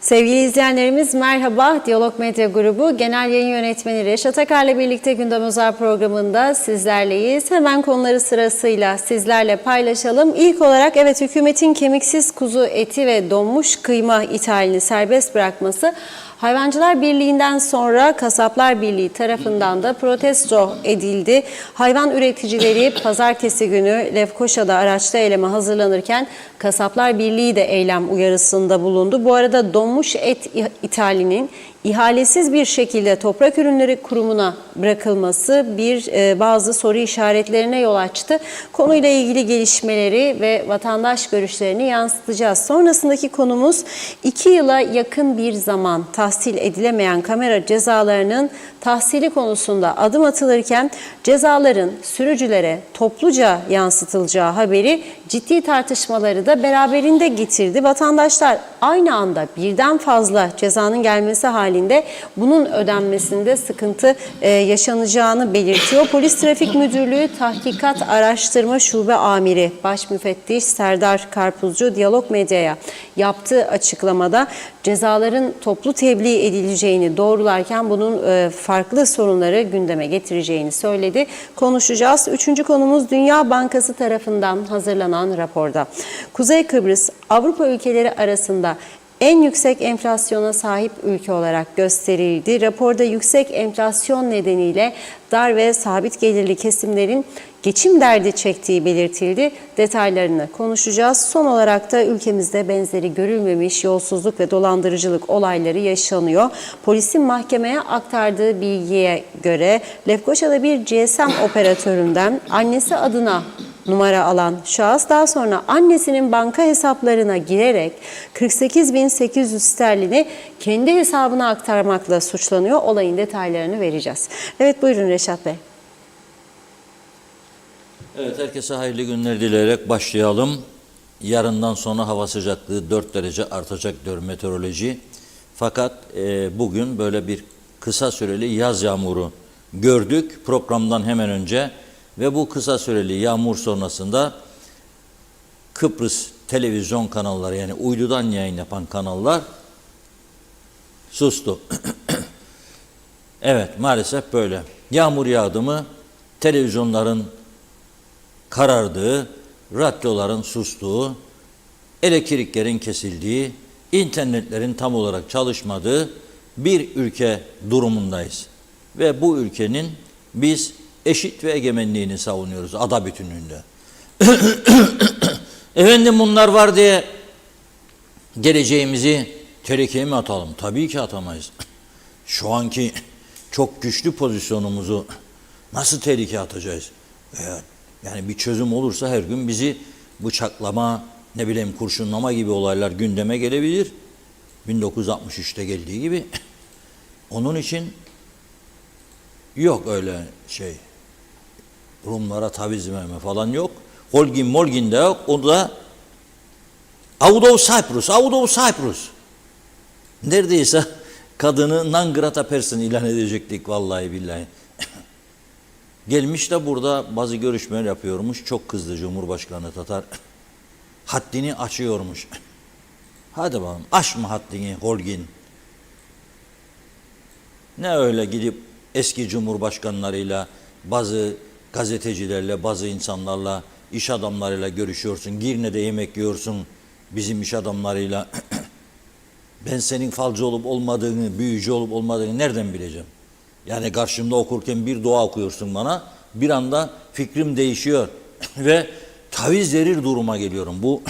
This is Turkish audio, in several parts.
Sevgili izleyenlerimiz merhaba. Diyalog Medya Grubu Genel Yayın Yönetmeni Reşat Akar'la birlikte Gündem Özel programında sizlerleyiz. Hemen konuları sırasıyla sizlerle paylaşalım. İlk olarak hükümetin kemiksiz kuzu eti ve donmuş kıyma ithalini serbest bırakması Hayvancılar Birliği'nden sonra Kasaplar Birliği tarafından da protesto edildi. Hayvan üreticileri pazartesi günü Lefkoşa'da araçta eyleme hazırlanırken Kasaplar Birliği de eylem uyarısında bulundu. Bu arada donmuş et ithalinin ihalesiz bir şekilde Toprak Ürünleri Kurumu'na bırakılması bazı soru işaretlerine yol açtı. Konuyla ilgili gelişmeleri ve vatandaş görüşlerini yansıtacağız. Sonrasındaki konumuz 2 yıla yakın bir zaman tahsil edilemeyen kamera cezalarının tahsili konusunda adım atılırken cezaların sürücülere topluca yansıtılacağı haberi ciddi tartışmaları da beraberinde getirdi. Vatandaşlar aynı anda birden fazla cezanın gelmesi halinde bunun ödenmesinde sıkıntı yaşanacağını belirtiyor. Polis Trafik Müdürlüğü Tahkikat Araştırma Şube Amiri Başmüfettiş Serdar Karpuzcu Diyalog Medya'ya yaptığı açıklamada cezaların toplu tebliğ edileceğini doğrularken bunun farklı sorunları gündeme getireceğini söyledi. Konuşacağız. Üçüncü konumuz Dünya Bankası tarafından hazırlanan raporda. Kuzey Kıbrıs Avrupa ülkeleri arasında en yüksek enflasyona sahip ülke olarak gösterildi. Raporda yüksek enflasyon nedeniyle dar ve sabit gelirli kesimlerin geçim derdi çektiği belirtildi. Detaylarını konuşacağız. Son olarak da ülkemizde benzeri görülmemiş yolsuzluk ve dolandırıcılık olayları yaşanıyor. Polisin mahkemeye aktardığı bilgiye göre Lefkoşa'da bir GSM operatöründen annesi adına numara alan şahıs daha sonra annesinin banka hesaplarına girerek 48.800 sterlini kendi hesabına aktarmakla suçlanıyor. Olayın detaylarını vereceğiz. Evet, buyurun Reşat Bey. Evet, herkese hayırlı günler dileyerek başlayalım. Yarından sonra hava sıcaklığı 4 derece artacak diyor meteoroloji. Fakat bugün böyle bir kısa süreli yaz yağmuru gördük programdan hemen önce. Ve bu kısa süreli yağmur sonrasında Kıbrıs televizyon kanalları, yani uydudan yayın yapan kanallar sustu. Evet, maalesef böyle. Yağmur yağdı mı televizyonların karardığı, radyoların sustuğu, elektriklerin kesildiği, internetlerin tam olarak çalışmadığı bir ülke durumundayız. Ve bu ülkenin biz eşit ve egemenliğini savunuyoruz ada bütünlüğünde. Efendim, bunlar var diye geleceğimizi tehlikeye mi atalım? Tabii ki atamayız. Şu anki çok güçlü pozisyonumuzu nasıl tehlikeye atacağız? Yani bir çözüm olursa her gün bizi bıçaklama, kurşunlama gibi olaylar gündeme gelebilir. 1963'te geldiği gibi. Onun için yok öyle şey. Rumlara taviz verme falan yok. Holgin de yok. O da out of Cyprus. Neredeyse kadını non-grata person ilan edecektik vallahi billahi. Gelmiş de burada bazı görüşmeler yapıyormuş. Çok kızdı Cumhurbaşkanı Tatar. Haddini açıyormuş. Hadi bakalım, aşma haddini Holgin. Ne öyle gidip eski cumhurbaşkanlarıyla, bazı gazetecilerle, bazı insanlarla, iş adamlarıyla görüşüyorsun. Girne'de yemek yiyorsun bizim iş adamlarıyla. Ben senin falcı olup olmadığını, büyücü olup olmadığını nereden bileceğim? Yani karşımda okurken bir dua okuyorsun bana, bir anda fikrim değişiyor ve taviz verir duruma geliyorum. Bu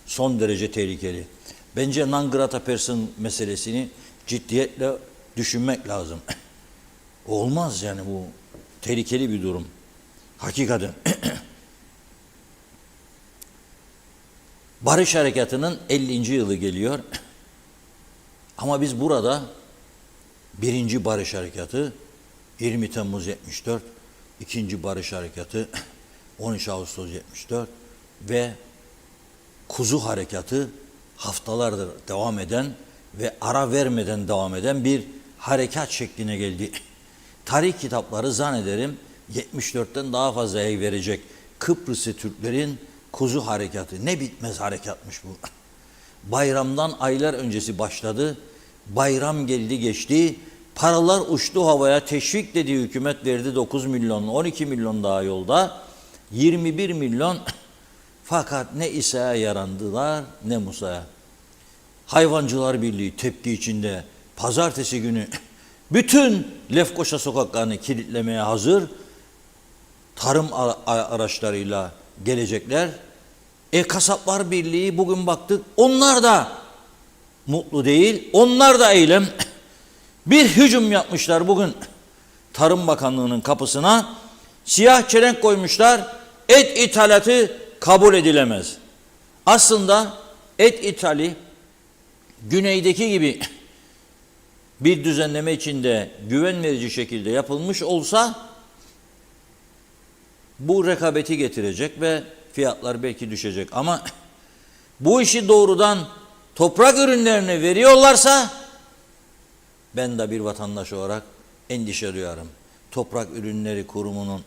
son derece tehlikeli. Bence non grata person meselesini ciddiyetle düşünmek lazım. Olmaz yani, bu tehlikeli bir durum. Hakikaten. Barış Harekatı'nın 50. yılı geliyor. Ama biz burada 1. Barış Harekatı 20 Temmuz 74, 2. Barış Harekatı 13 Ağustos 74 ve Kuzu Harekatı haftalardır devam eden ve ara vermeden devam eden bir harekat şekline geldi. Tarih kitapları zannederim 74'ten daha fazla el verecek Kıbrıslı Türklerin Kuzu Harekatı. Ne bitmez harekatmış bu. bayramdan aylar öncesi başladı. Bayram geldi geçti. Paralar uçtu havaya. Teşvik dediği hükümet verdi 9 milyon, 12 milyon daha yolda. 21 milyon. Fakat ne İsa'ya yarandılar ne Musa'ya. Hayvancılar Birliği tepki içinde pazartesi günü bütün Lefkoşa sokaklarını kilitlemeye hazır. Tarım araçlarıyla gelecekler. Kasaplar Birliği bugün baktık onlar da mutlu değil. Onlar da eylem. Bir hücum yapmışlar bugün Tarım Bakanlığı'nın kapısına. Siyah çelenk koymuşlar. Et ithalatı kabul edilemez. Aslında et ithali güneydeki gibi bir düzenleme içinde güven verici şekilde yapılmış olsa bu rekabeti getirecek ve fiyatlar belki düşecek. Ama bu işi doğrudan toprak ürünlerine veriyorlarsa ben de bir vatandaş olarak endişe duyarım. Toprak Ürünleri Kurumu'nun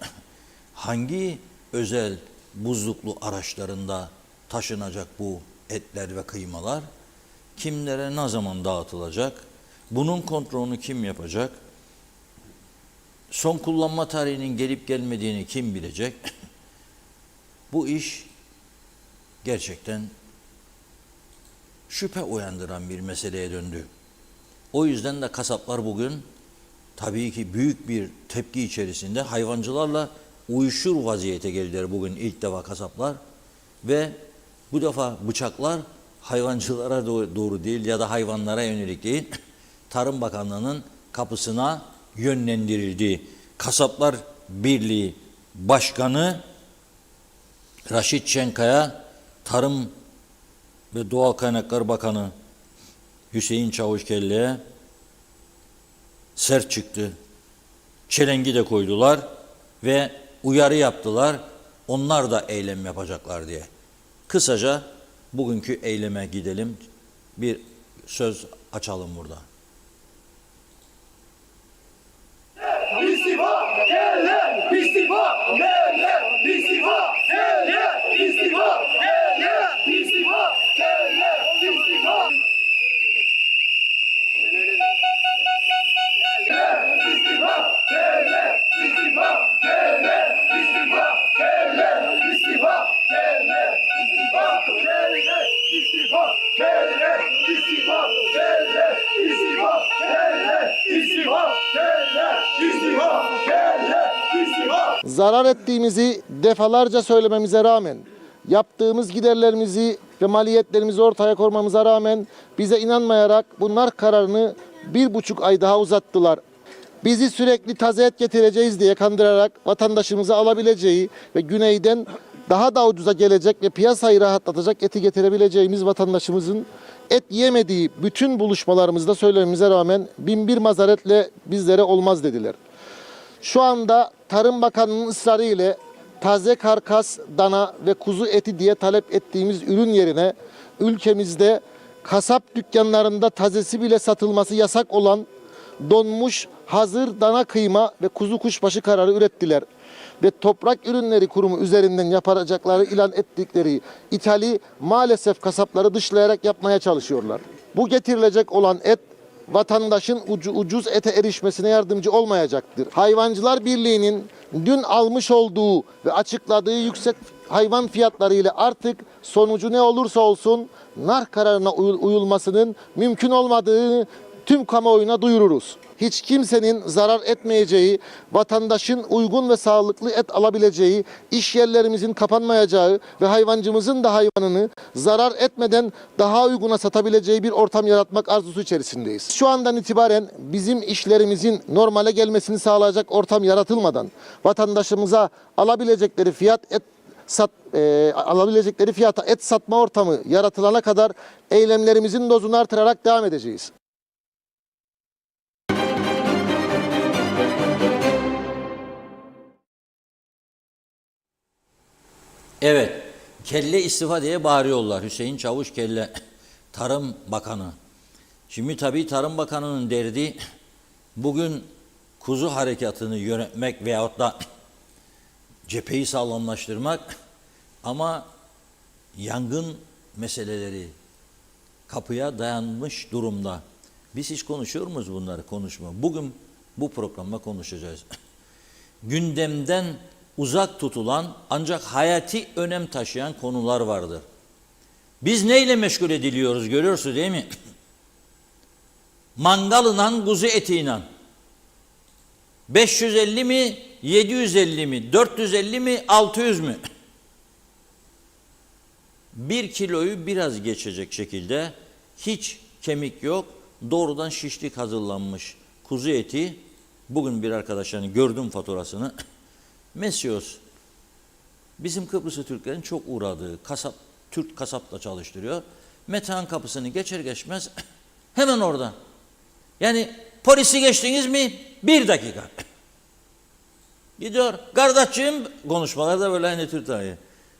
hangi özel buzluklu araçlarında taşınacak bu etler ve kıymalar? Kimlere ne zaman dağıtılacak? Bunun kontrolünü kim yapacak? Son kullanma tarihinin gelip gelmediğini kim bilecek? Bu iş gerçekten şüphe uyandıran bir meseleye döndü. O yüzden de kasaplar bugün tabii ki büyük bir tepki içerisinde hayvancılarla uyuşur vaziyete geldiler bugün ilk defa kasaplar. Ve bu defa bıçaklar hayvancılara doğru değil ya da hayvanlara yönelik değil, Tarım Bakanlığı'nın kapısına yönlendirildi. Kasaplar Birliği Başkanı Raşit Şenkaya, Tarım ve Doğal Kaynaklar Bakanı Hüseyin Çavuşkelle'ye sert çıktı. Çelengi de koydular ve uyarı yaptılar. Onlar da eylem yapacaklar diye. Kısaca bugünkü eyleme gidelim. Bir söz açalım burada. İstifa! Eller! İstifa! Eller! İstifa! Eller! İstifa! Eller! İstifa! Eller! İstifa! İstifa! Eller! İstifa! Eller! İstifa! Eller! İstifa! Eller! İstifa! Eller! İstifa! Eller! İstifa! Eller! İstifa! Eller! İstifa! Eller! İstifa! Eller! İstifa! Zarar ettiğimizi defalarca söylememize rağmen, yaptığımız giderlerimizi ve maliyetlerimizi ortaya koymamıza rağmen bize inanmayarak bunlar kararını 1,5 ay daha uzattılar. Bizi sürekli taze et getireceğiz diye kandırarak vatandaşımıza alabileceği ve güneyden daha da ucuza gelecek ve piyasayı rahatlatacak eti getirebileceğimiz vatandaşımızın et yemediği bütün buluşmalarımızda söylememize rağmen binbir mazaretle bizlere olmaz dediler. Şu anda Tarım Bakanı'nın ısrarı ile taze karkas, dana ve kuzu eti diye talep ettiğimiz ürün yerine ülkemizde kasap dükkanlarında tazesi bile satılması yasak olan donmuş hazır dana kıyma ve kuzu kuşbaşı kararı ürettiler. Ve Toprak Ürünleri Kurumu üzerinden yapacakları ilan ettikleri ithali maalesef kasapları dışlayarak yapmaya çalışıyorlar. Bu getirilecek olan et vatandaşın ucuz ete erişmesine yardımcı olmayacaktır. Hayvancılar Birliği'nin dün almış olduğu ve açıkladığı yüksek hayvan fiyatları ile artık sonucu ne olursa olsun nar kararına uyulmasının mümkün olmadığını tüm kamuoyuna duyururuz. Hiç kimsenin zarar etmeyeceği, vatandaşın uygun ve sağlıklı et alabileceği, iş yerlerimizin kapanmayacağı ve hayvancımızın da hayvanını zarar etmeden daha uyguna satabileceği bir ortam yaratmak arzusu içerisindeyiz. Şu andan itibaren bizim işlerimizin normale gelmesini sağlayacak ortam yaratılmadan vatandaşımıza alabilecekleri alabilecekleri fiyata et satma ortamı yaratılana kadar eylemlerimizin dozunu artırarak devam edeceğiz. Evet, kelle istifa diye bağırıyorlar. Hüseyin Çavuşkelle, Tarım Bakanı. Şimdi tabii Tarım Bakanı'nın derdi bugün kuzu harekatını yönetmek veyahut da cepheyi sağlamlaştırmak ama yangın meseleleri kapıya dayanmış durumda. Biz hiç konuşuyor muyuz bunları? Konuşma. Bugün bu programda konuşacağız. Gündemden uzak tutulan ancak hayati önem taşıyan konular vardır. Biz neyle meşgul ediliyoruz görüyorsunuz değil mi? Mangalıyla, kuzu etiyle. 550 mi, 750 mi, 450 mi, 600 mü? 1 kiloyu biraz geçecek şekilde hiç kemik yok, doğrudan şişlik hazırlanmış kuzu eti. Bugün bir arkadaşların gördüm faturasını. Mesios, bizim Kıbrıslı Türklerin çok uğradığı kasap, Türk kasapla çalıştırıyor. Metehan kapısını geçer geçmez hemen orada. Yani polisi geçtiniz mi 1 dakika. Gidiyor. Kardeşciğim, konuşmalarda böyle hani Türk tarihi.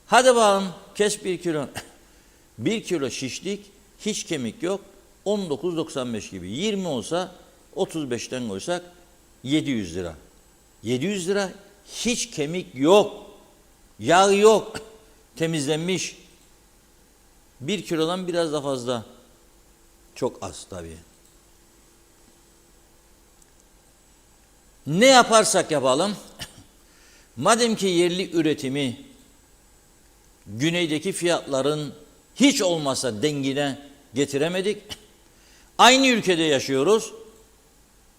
Hadi bakalım kes 1 kilo. 1 kilo şişlik, hiç kemik yok. 19.95 gibi. 20 olsa 35'ten koysak 700 lira. 700 lira, hiç kemik yok. Yağ yok. Temizlenmiş. 1 kilodan biraz da fazla. Çok az tabii. Ne yaparsak yapalım, madem ki yerli üretimi güneydeki fiyatların hiç olmasa dengine getiremedik, aynı ülkede yaşıyoruz,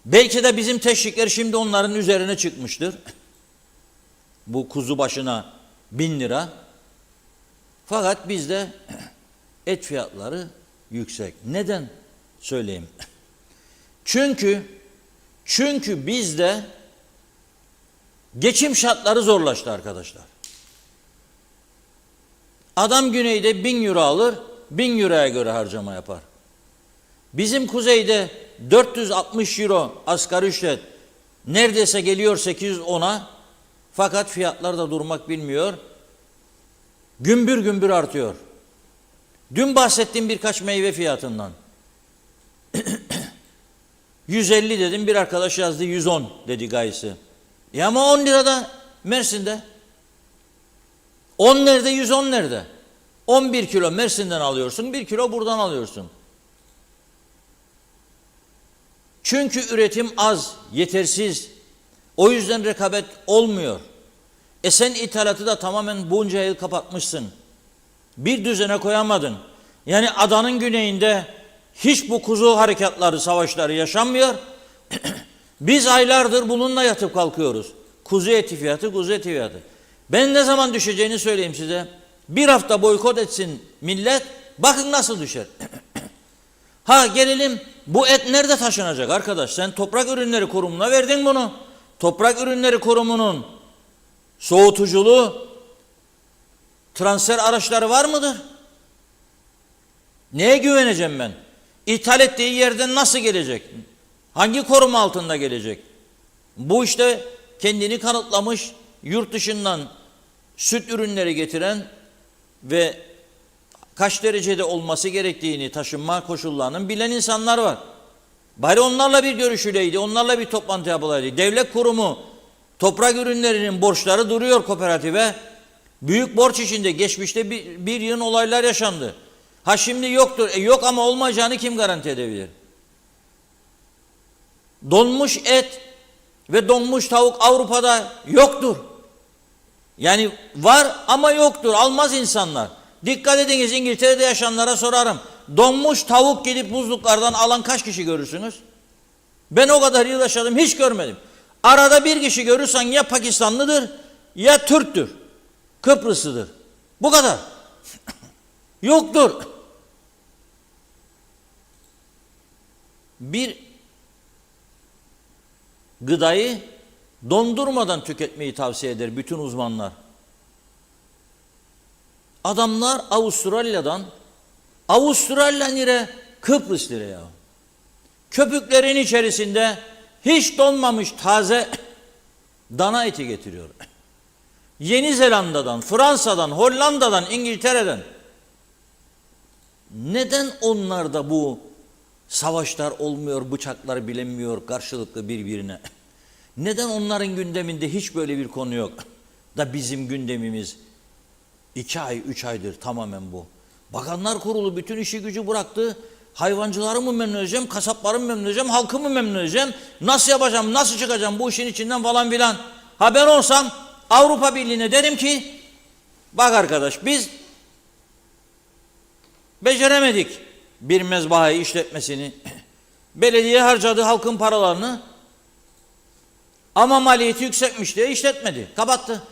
belki de bizim teşvikler şimdi onların üzerine çıkmıştır. Bu kuzu başına 1000 lira. Fakat bizde et fiyatları yüksek. Neden? Söyleyeyim. Çünkü bizde geçim şartları zorlaştı arkadaşlar. Adam güneyde 1000 euro alır, 1000 euroya göre harcama yapar. Bizim kuzeyde 460 euro asgari ücret neredeyse geliyor 810'a, fakat fiyatlar da durmak bilmiyor. Gümbür gümbür artıyor. Dün bahsettiğim birkaç meyve fiyatından. 150 dedim, bir arkadaş yazdı 110 dedi gayesi. Ama 10 lirada Mersin'de. 10 nerede, 110 nerede? 11 kilo Mersin'den alıyorsun, 1 kilo buradan alıyorsun. Çünkü üretim az, yetersiz. O yüzden rekabet olmuyor. Sen ithalatı da tamamen bunca yıl kapatmışsın. Bir düzene koyamadın. Yani adanın güneyinde hiç bu kuzu harekatları, savaşları yaşanmıyor. Biz aylardır bununla yatıp kalkıyoruz. Kuzu eti fiyatı, kuzu eti fiyatı. Ben ne zaman düşeceğini söyleyeyim size. Bir hafta boykot etsin millet, bakın nasıl düşer. Ha gelelim, bu et nerede taşınacak arkadaş? Sen Toprak Ürünleri Kurumu'na verdin bunu. Toprak Ürünleri Kurumu'nun soğutuculu transfer araçları var mıdır? Neye güveneceğim ben? İthal ettiği yerden nasıl gelecek? Hangi koruma altında gelecek? Bu işte kendini kanıtlamış, yurt dışından süt ürünleri getiren ve kaç derecede olması gerektiğini, taşınma koşullarının bilen insanlar var. Bari onlarla bir görüşüleydi, onlarla bir toplantı yapılaydı. Devlet kurumu toprak ürünlerinin borçları duruyor kooperatife. Büyük borç içinde geçmişte bir yığın olaylar yaşandı. Ha şimdi yoktur. Yok ama olmayacağını kim garanti edebilir? Donmuş et ve donmuş tavuk Avrupa'da yoktur. Yani var ama yoktur. Almaz insanlar. Dikkat ediniz, İngiltere'de yaşayanlara sorarım. Donmuş tavuk gidip buzluklardan alan kaç kişi görürsünüz? Ben o kadar yıl yaşadım, hiç görmedim. Arada bir kişi görürsen ya Pakistanlıdır ya Türktür. Kıbrıslıdır. Bu kadar. Yoktur. Bir gıdayı dondurmadan tüketmeyi tavsiye eder bütün uzmanlar. Adamlar Avustralya lira, Kıbrıs lira ya. Köpüklerin içerisinde hiç donmamış taze dana eti getiriyor. Yeni Zelanda'dan, Fransa'dan, Hollanda'dan, İngiltere'den. Neden onlarda bu savaşlar olmuyor, bıçaklar bilinmiyor karşılıklı birbirine? Neden onların gündeminde hiç böyle bir konu yok? Da bizim gündemimiz 2 ay, 3 aydır tamamen bu. Bakanlar Kurulu bütün işi gücü bıraktı. Hayvancıları mı memnun edeceğim, kasapları mı memnun edeceğim, halkı mı memnun edeceğim? Nasıl yapacağım, nasıl çıkacağım bu işin içinden falan filan. Ha ben olsam Avrupa Birliği'ne derim ki bak arkadaş biz beceremedik bir mezbahayı işletmesini. Belediye harcadı halkın paralarını ama maliyeti yüksekmiş diye işletmedi. Kapattı.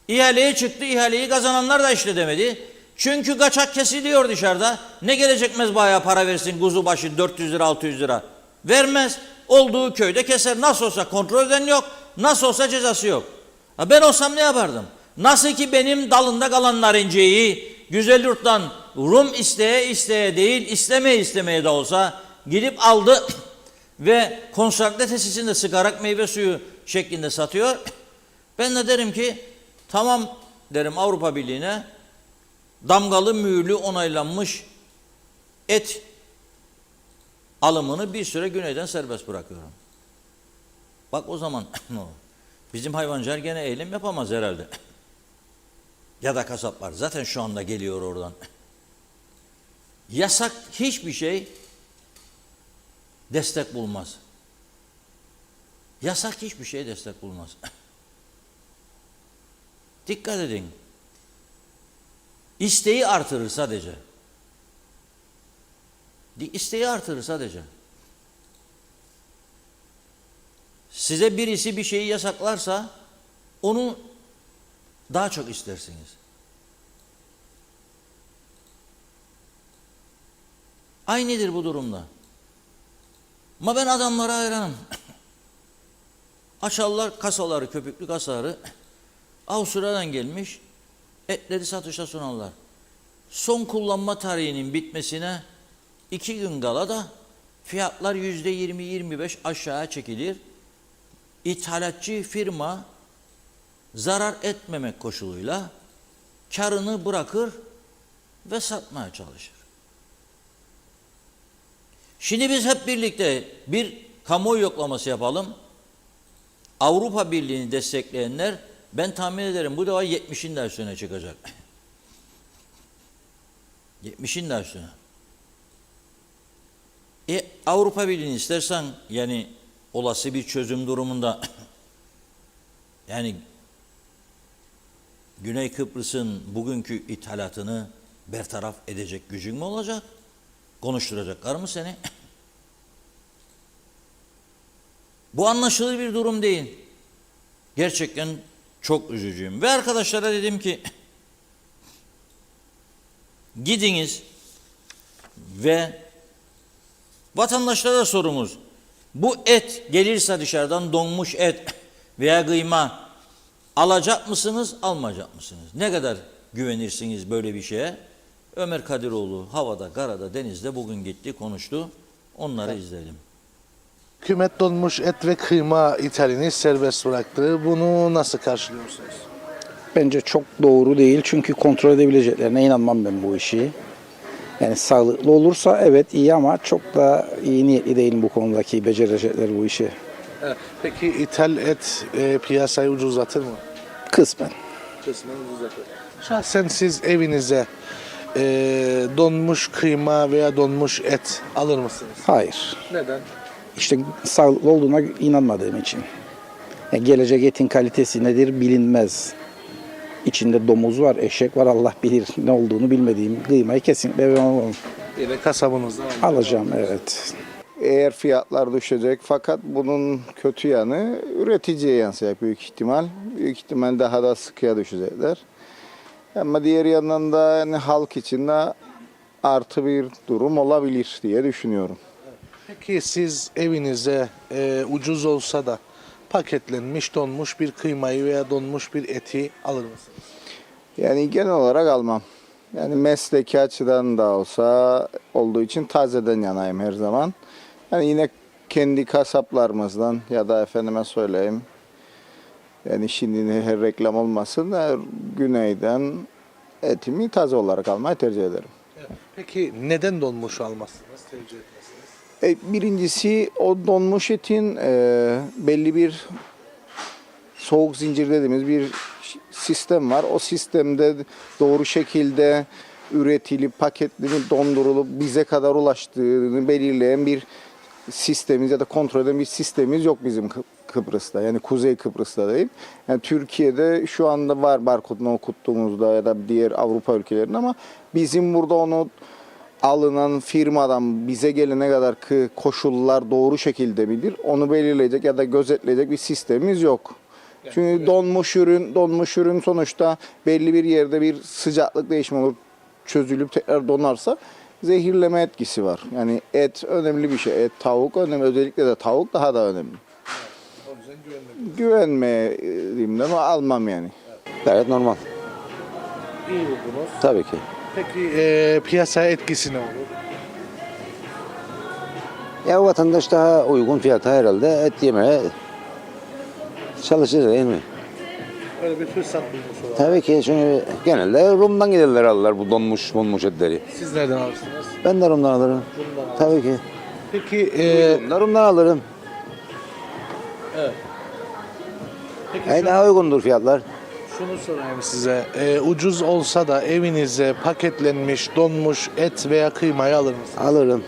İhaleye çıktı. İhaleyi kazananlar da işletemedi. Çünkü kaçak kesiliyor dışarıda. Ne gelecek mezbahaya para versin kuzu başı 400 lira 600 lira. Vermez. Olduğu köyde keser. Nasıl olsa kontrol eden yok. Nasıl olsa cezası yok. Ha ben olsam ne yapardım? Nasıl ki benim dalında kalan narinceyi güzel yurttan Rum isteye isteye değil istemeye de olsa gidip aldı ve konsantre tesisinde sıkarak meyve suyu şeklinde satıyor. Ben de derim ki tamam derim Avrupa Birliği'ne damgalı mühürlü onaylanmış et alımını bir süre güneyden serbest bırakıyorum. Bak o zaman bizim hayvancılar gene eylem yapamaz herhalde. Ya da kasaplar zaten şu anda geliyor oradan. Yasak hiçbir şey destek bulmaz. Yasak hiçbir şey destek bulmaz. Dikkat edin. İsteği artırır sadece. İsteği artırır sadece. Size birisi bir şeyi yasaklarsa onu daha çok istersiniz. Aynıdır bu durumda. Ama ben adamlara hayranım. Açarlar kasaları, köpüklü kasaları. Avusturya'dan gelmiş etleri satışa sunarlar. Son kullanma tarihinin bitmesine 2 gün kala da fiyatlar %20-25 aşağıya çekilir. İthalatçı firma zarar etmemek koşuluyla karını bırakır ve satmaya çalışır. Şimdi biz hep birlikte bir kamuoyu yoklaması yapalım. Avrupa Birliği'ni destekleyenler ben tahmin ederim bu defa 70'in de üstüne çıkacak. 70'in de üstüne. Avrupa Birliği'ni istersen yani olası bir çözüm durumunda yani Güney Kıbrıs'ın bugünkü ithalatını bertaraf edecek gücün mü olacak? Konuşturacaklar mı seni? Bu anlaşılır bir durum değil. Gerçekten çok üzücüyüm. Ve arkadaşlara dedim ki gidiniz ve vatandaşlara sorumuz. Bu et gelirse dışarıdan donmuş et veya kıyma alacak mısınız, almayacak mısınız? Ne kadar güvenirsiniz böyle bir şeye? Ömer Kadiroğlu havada, karada, denizde bugün gitti, konuştu. Onları izleyelim. Hükümet donmuş et ve kıyma ithalini serbest bıraktı. Bunu nasıl karşılıyorsunuz? Bence çok doğru değil çünkü kontrol edebileceklerine inanmam ben bu işi. Yani sağlıklı olursa evet iyi ama çok da iyi niyetli değilim bu konudaki becerecekler bu işi. Peki ithal et piyasayı ucuzlatır mı? Kısmen. Kısmen ucuzlatır. Şahsen siz evinize donmuş kıyma veya donmuş et alır mısınız? Hayır. Neden? İşte sağlıklı olduğuna inanmadığım için. Yani gelecek etin kalitesi nedir bilinmez. İçinde domuz var, eşek var, Allah bilir ne olduğunu bilmediğim kıymayı kesinlikle ben almam. Yine kasabınızda var. Alacağım evet. Eğer fiyatlar düşecek fakat bunun kötü yanı üreticiye yansıyacak büyük ihtimal. Büyük ihtimal daha da sıkıya düşecekler. Ama diğer yandan da yani halk için de artı bir durum olabilir diye düşünüyorum. Peki siz evinize ucuz olsa da paketlenmiş donmuş bir kıymayı veya donmuş bir eti alır mısınız? Yani genel olarak almam. Yani mesleki açıdan da olsa olduğu için tazeden yanayım her zaman. Yani yine kendi kasaplarımızdan ya da efendime söyleyeyim. Yani şimdi her reklam olmasın da güneyden etimi taze olarak almayı tercih ederim. Peki neden donmuş almazsınız, tercih etmezsiniz? Birincisi o donmuş etin belli bir soğuk zincir dediğimiz bir sistem var. O sistemde doğru şekilde üretilip, paketlenip, dondurulup bize kadar ulaştığını belirleyen bir sistemimiz ya da kontrol eden bir sistemimiz yok bizim Kıbrıs'ta. Yani Kuzey Kıbrıs'ta değil. Yani Türkiye'de şu anda var barkodunu okuttuğumuzda ya da diğer Avrupa ülkelerinde ama bizim burada onu alınan firmadan bize gelene kadar ki koşullar doğru şekilde midir? Onu belirleyecek ya da gözetleyecek bir sistemimiz yok. Çünkü donmuş ürün sonuçta belli bir yerde bir sıcaklık değişimi olur, çözülüp tekrar donarsa zehirleme etkisi var. Yani et önemli bir şey. Et, tavuk önemli. Özellikle de tavuk daha da önemli. O yüzden güvenmiyorum. Güvenmediğimden ama almam yani. Gayet normal. İyi buldunuz. Tabii ki. Peki piyasaya etkisi ne olur? Ya vatandaş daha uygun fiyata herhalde et yemeye çalışır değil mi? Öyle bir fırsat bulmuş olarak. Tabii ki çünkü genelde Rum'dan gelirler alırlar bu donmuş etleri. Siz nereden alırsınız? Ben de Rum'dan alırım. Bundan. Tabii ki. Peki Ben de Rum'dan alırım. evet. Peki Yani daha uygundur fiyatlar. şunu sorayım size. Ucuz olsa da evinize paketlenmiş, donmuş et veya kıymayı alır mısınız? Alırım.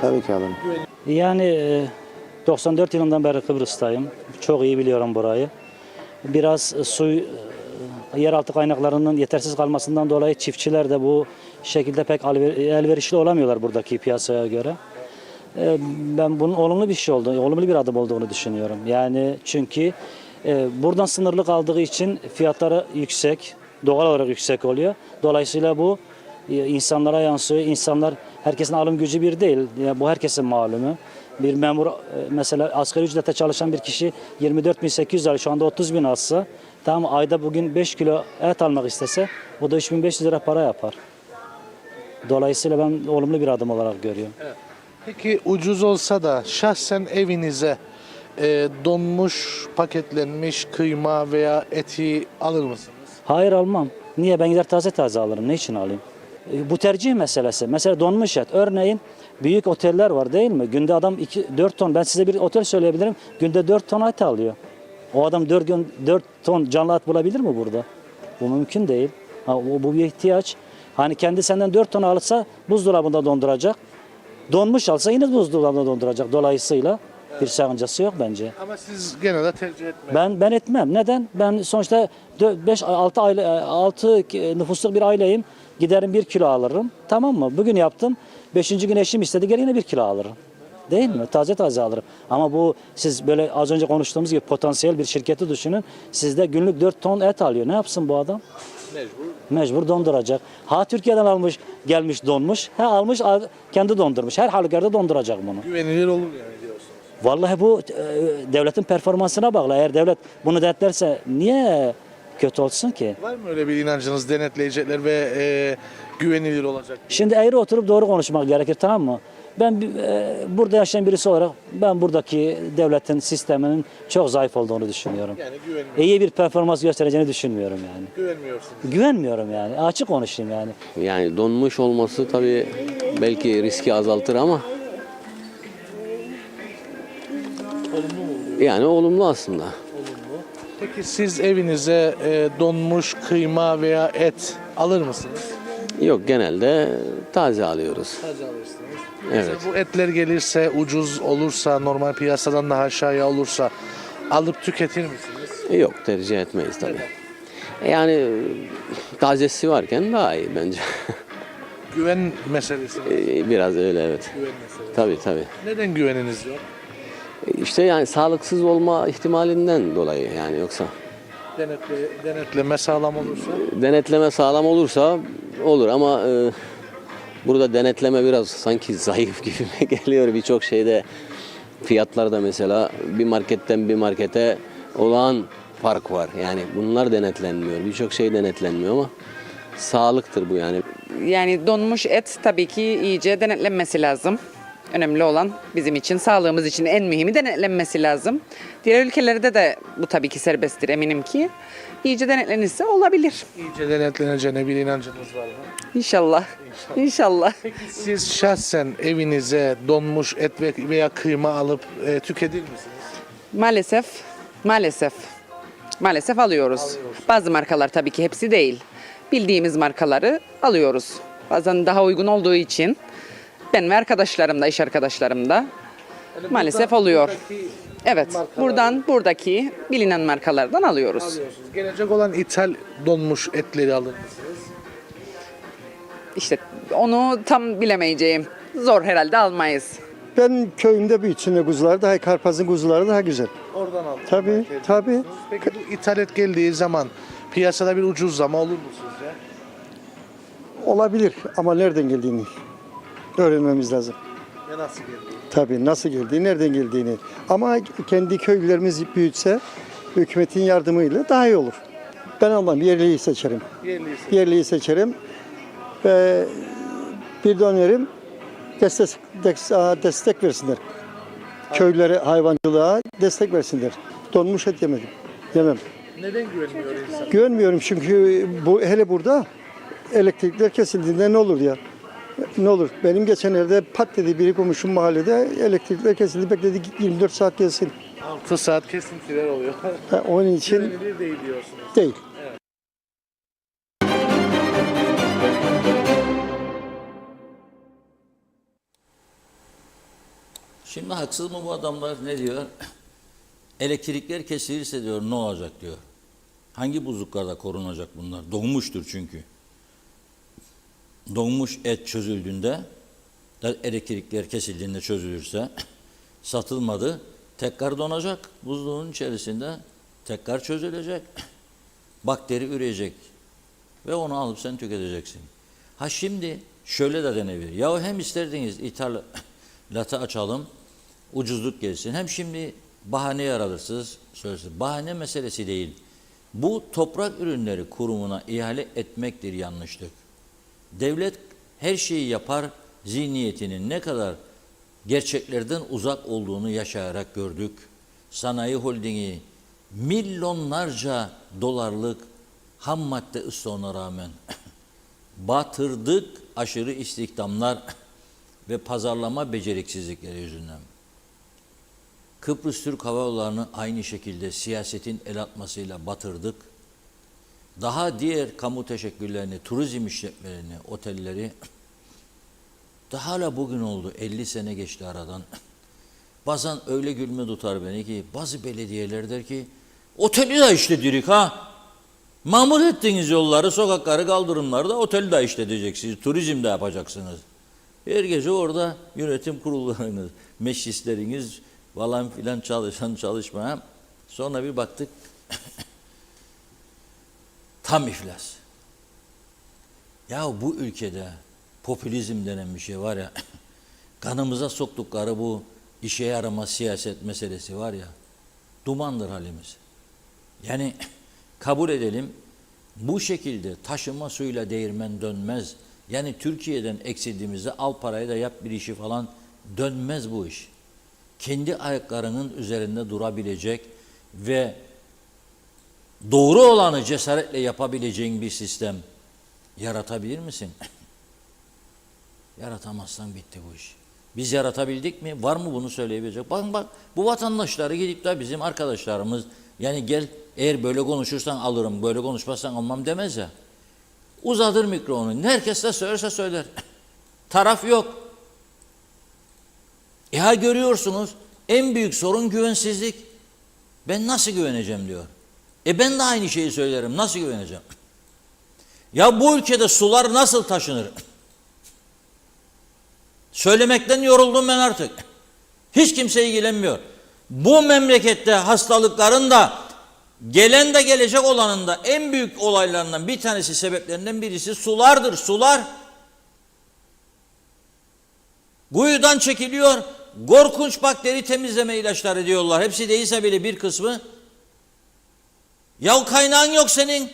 Tabii ki alırım. Yani 94 yılından beri Kıbrıs'tayım. Çok iyi biliyorum burayı. Biraz yeraltı kaynaklarının yetersiz kalmasından dolayı çiftçiler de bu şekilde pek elverişli olamıyorlar buradaki piyasaya göre. Ben bunun olumlu bir şey olduğunu, olumlu bir adım olduğunu düşünüyorum. Yani çünkü buradan sınırlı kaldığı için fiyatları yüksek, doğal olarak yüksek oluyor. Dolayısıyla bu insanlara yansıyor. İnsanlar, herkesin alım gücü bir değil. Yani bu herkesin malumu. Bir memur mesela asgari ücrete çalışan bir kişi 24.800 lira, şu anda 30.000 alsa, tamam, ayda bugün 5 kilo et almak istese o da 3.500 lira para yapar. Dolayısıyla ben olumlu bir adım olarak görüyorum. Peki ucuz olsa da şahsen evinize donmuş, paketlenmiş kıyma veya eti alır mısınız? Hayır, almam. Niye? Ben gider taze taze alırım. Ne için alayım? Bu tercih meselesi. Mesela donmuş et. Örneğin büyük oteller var değil mi? Günde adam 4 ton. Ben size bir otel söyleyebilirim. Günde 4 ton et alıyor. O adam 4 ton canlı et bulabilir mi burada? Bu mümkün değil. Bu bir ihtiyaç. Hani kendi senden 4 ton alırsa buzdolabında donduracak. Donmuş alsa yine buzdolabında donduracak. Dolayısıyla bir sakıncası yok bence. Ama siz genelde tercih etmeyin. Ben etmem. Neden? Ben sonuçta 6 nüfusluk bir aileyim. Giderim 1 kilo alırım. Tamam mı? Bugün yaptım. 5. gün eşim istedi. Geri yine 1 kilo alırım. Değil mi? Taze taze alırım. Ama bu siz böyle az önce konuştuğumuz gibi potansiyel bir şirketi düşünün. Sizde günlük 4 ton et alıyor. Ne yapsın bu adam? Mecbur donduracak. Ha Türkiye'den almış, gelmiş donmuş. Ha almış, kendi dondurmuş. Her halükarda donduracak bunu. Güvenilir olur yani diyorsunuz. Vallahi bu devletin performansına bağlı. Eğer devlet bunu denetlerse niye kötü olsun ki? Var mı öyle bir inancınız, denetleyecekler ve güvenilir olacak? Şimdi eğri oturup doğru konuşmak gerekir, tamam mı? Ben burada yaşayan birisi olarak ben buradaki devletin sisteminin çok zayıf olduğunu düşünüyorum. Yani güvenmiyorum. İyi bir performans göstereceğini düşünmüyorum yani. Güvenmiyorsunuz. Güvenmiyorum yani. Açık konuşayım yani. Yani donmuş olması tabii belki riski azaltır ama yani olumlu aslında. Peki siz evinize donmuş kıyma veya et alır mısınız? Yok, genelde taze alıyoruz. Taze alırsınız. Evet. Mesela bu etler gelirse, ucuz olursa, normal piyasadan daha aşağıya olursa alıp tüketir misiniz? Yok, tercih etmeyiz tabii. Yani tazesi varken daha iyi bence. Güven meselesi mi? Biraz öyle, evet. Güven meselesi. Tabii. Neden güveniniz yok? İşte yani sağlıksız olma ihtimalinden dolayı yani, yoksa Denetleme sağlam olursa? denetleme sağlam olursa olur ama burada denetleme biraz sanki zayıf gibi geliyor birçok şeyde. Fiyatlarda mesela bir marketten bir markete olağan fark var. Yani bunlar denetlenmiyor. Birçok şey denetlenmiyor ama sağlıktır bu yani. Yani donmuş et tabii ki iyice denetlenmesi lazım. Önemli olan bizim için, sağlığımız için en mühimi denetlenmesi lazım. Diğer ülkelerde de bu tabii ki serbesttir, eminim ki. İyice denetlenirse olabilir. İyice denetleneceğine bir inancınız var mı? İnşallah. İnşallah. Siz şahsen evinize donmuş et veya kıyma alıp tüketir misiniz? Maalesef. Maalesef alıyoruz. Bazı markalar tabii ki hepsi değil. Bildiğimiz markaları alıyoruz. Bazen daha uygun olduğu için ben ve arkadaşlarım da, iş arkadaşlarım da maalesef oluyor. Evet, buradaki bilinen markalardan alıyoruz. Gelecek olan ithal donmuş etleri alır mısınız? İşte onu tam bilemeyeceğim. Zor herhalde almayız. Ben köyümde büyüttüm kuzuları daha Karpaz'ın kuzuları daha güzel. Oradan aldım. Tabii. Peki bu ithal et geldiği zaman piyasada bir ucuzlama olur mu sizce? Olabilir ama nereden geldiğini öğrenmemiz lazım. Ya nasıl geldi? Tabii nasıl geldiği, nereden geldiğini. Ama kendi köylerimiz büyütse hükümetin yardımıyla daha iyi olur. Ben almam, yerliyi seçerim. Yerliyi seçerim. Ve bir de önerim destek versinler. Köylere, hayvancılığa destek versinler. Donmuş et yemem. Neden güvenmiyor insan? Güvenmiyorum çünkü hele burada elektrikler kesildiğinde ne olur ya? Ne olur? Benim geçenlerde pat dedi biri komşum mahallede elektrikler kesildi bekledi 24 saat gelsin. 6 saat kesintiler oluyor. Onun için Güvenilir değil diyorsunuz. değil. Şimdi haksız mı bu adamlar, ne diyor? Elektrikler kesilirse diyor ne olacak diyor. Hangi buzluklarda korunacak bunlar? Donmuştur çünkü. Donmuş et çözüldüğünde, elektrikler kesildiğinde çözülürse, satılmadı, tekrar donacak. Buzluğun içerisinde tekrar çözülecek. Bakteri üreyecek. Ve onu alıp sen tüketeceksin. Ha şimdi şöyle de denebilir. Ya hem isterdiniz ithalatı açalım, ucuzluk gelsin. Hem şimdi bahane yaratırsınız, söylersiniz. Bahane meselesi değil. Bu Toprak Ürünleri Kurumu'na ihale etmektir, yanlışlık. Devlet her şeyi yapar, zihniyetinin ne kadar gerçeklerden uzak olduğunu yaşayarak gördük. Sanayi holdingi milyonlarca dolarlık ham madde ıslığına rağmen batırdık, aşırı istihdamlar ve pazarlama beceriksizlikleri yüzünden. Kıbrıs Türk Hava Yolları'nı aynı şekilde siyasetin el atmasıyla batırdık. Daha diğer kamu teşekkürlerini, turizm işletmelerini, otelleri daha hala bugün oldu. 50 sene geçti aradan. Bazen öyle gülme tutar beni ki bazı belediyeler der ki oteli de işletirik ha. Mamur ettiğiniz yolları, sokakları, kaldırımları da oteli de işleteceksiniz. Turizm de yapacaksınız. Her gece orada yönetim kurullarınız, meclisleriniz falan filan çalışmaya. Sonra bir baktık tam iflas. Ya bu ülkede popülizm denen bir şey var ya, kanımıza soktukları bu işe yarama siyaset meselesi var ya, dumandır halimiz. Yani kabul edelim, bu şekilde taşıma suyuyla değirmen dönmez. Yani Türkiye'den eksildiğimizde al parayı da yap bir işi falan dönmez bu iş. Kendi ayaklarının üzerinde durabilecek ve doğru olanı cesaretle yapabileceğin bir sistem yaratabilir misin? Yaratamazsan bitti bu iş. Biz yaratabildik mi? Var mı bunu söyleyebilecek? Bak bu vatandaşları gidip de bizim arkadaşlarımız yani gel eğer böyle konuşursan alırım, böyle konuşmazsan almam demez ya. Uzadır mikrofonu. Herkes de söylerse söyler. Taraf yok. Ya görüyorsunuz en büyük sorun güvensizlik. Ben nasıl güveneceğim diyor. Ben de aynı şeyi söylerim. Nasıl güveneceğim? Ya bu ülkede sular nasıl taşınır? Söylemekten yoruldum ben artık. Hiç kimse ilgilenmiyor. Bu memlekette hastalıkların da gelen de gelecek olanın da en büyük olaylarından bir tanesi, sebeplerinden birisi sulardır. Sular. Kuyudan çekiliyor. Korkunç bakteri temizleme ilaçları diyorlar. Hepsi değilse bile bir kısmı. Ya kaynağın yok senin.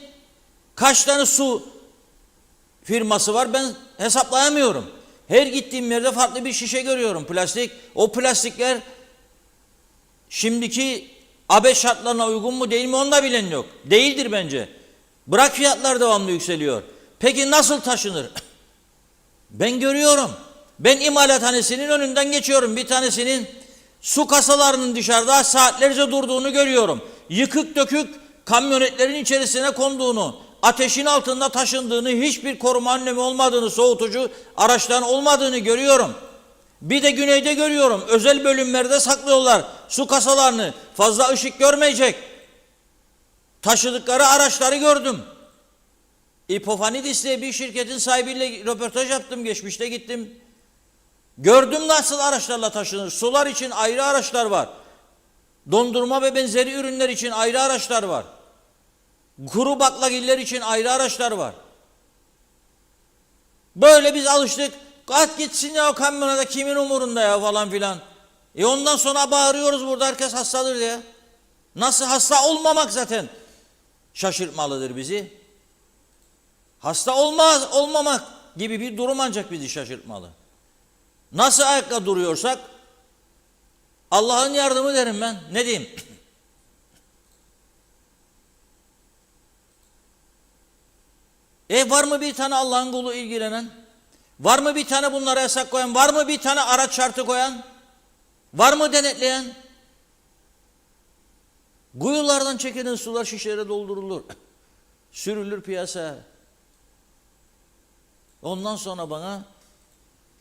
Kaç tane su firması var ben hesaplayamıyorum. Her gittiğim yerde farklı bir şişe görüyorum, plastik. O plastikler şimdiki AB şartlarına uygun mu değil mi onu da bilen yok. Değildir bence. Bırak fiyatlar devamlı yükseliyor. Peki nasıl taşınır? Ben görüyorum. Ben imalathanesinin önünden geçiyorum. Bir tanesinin su kasalarının dışarıda saatlerce durduğunu görüyorum. Yıkık dökük kamyonetlerin içerisine konduğunu, ateşin altında taşındığını, hiçbir koruma önlemi olmadığını, soğutucu araçların olmadığını görüyorum. Bir de güneyde görüyorum. Özel bölümlerde saklıyorlar su kasalarını. Fazla ışık görmeyecek. Taşıdıkları araçları gördüm. İpofanidis diye bir şirketin sahibiyle röportaj yaptım. Geçmişte gittim. Gördüm nasıl araçlarla taşınır. Sular için ayrı araçlar var. Dondurma ve benzeri ürünler için ayrı araçlar var. Kuru baklagiller için ayrı araçlar var. Böyle biz alıştık. At gitsin ya o kamyona da, kimin umurunda ya falan filan. Ondan sonra bağırıyoruz burada herkes hastadır diye. Nasıl hasta olmamak zaten şaşırtmalıdır bizi. Hasta olmamak gibi bir durum ancak bizi şaşırtmalı. Nasıl ayakta duruyorsak Allah'ın yardımı derim ben. Ne diyeyim? Var mı bir tane Allah'ın kulu ilgilenen? Var mı bir tane bunlara yasak koyan? Var mı bir tane araç şartı koyan? Var mı denetleyen? Kuyulardan çekilen sular şişelere doldurulur. Sürülür piyasaya. Ondan sonra bana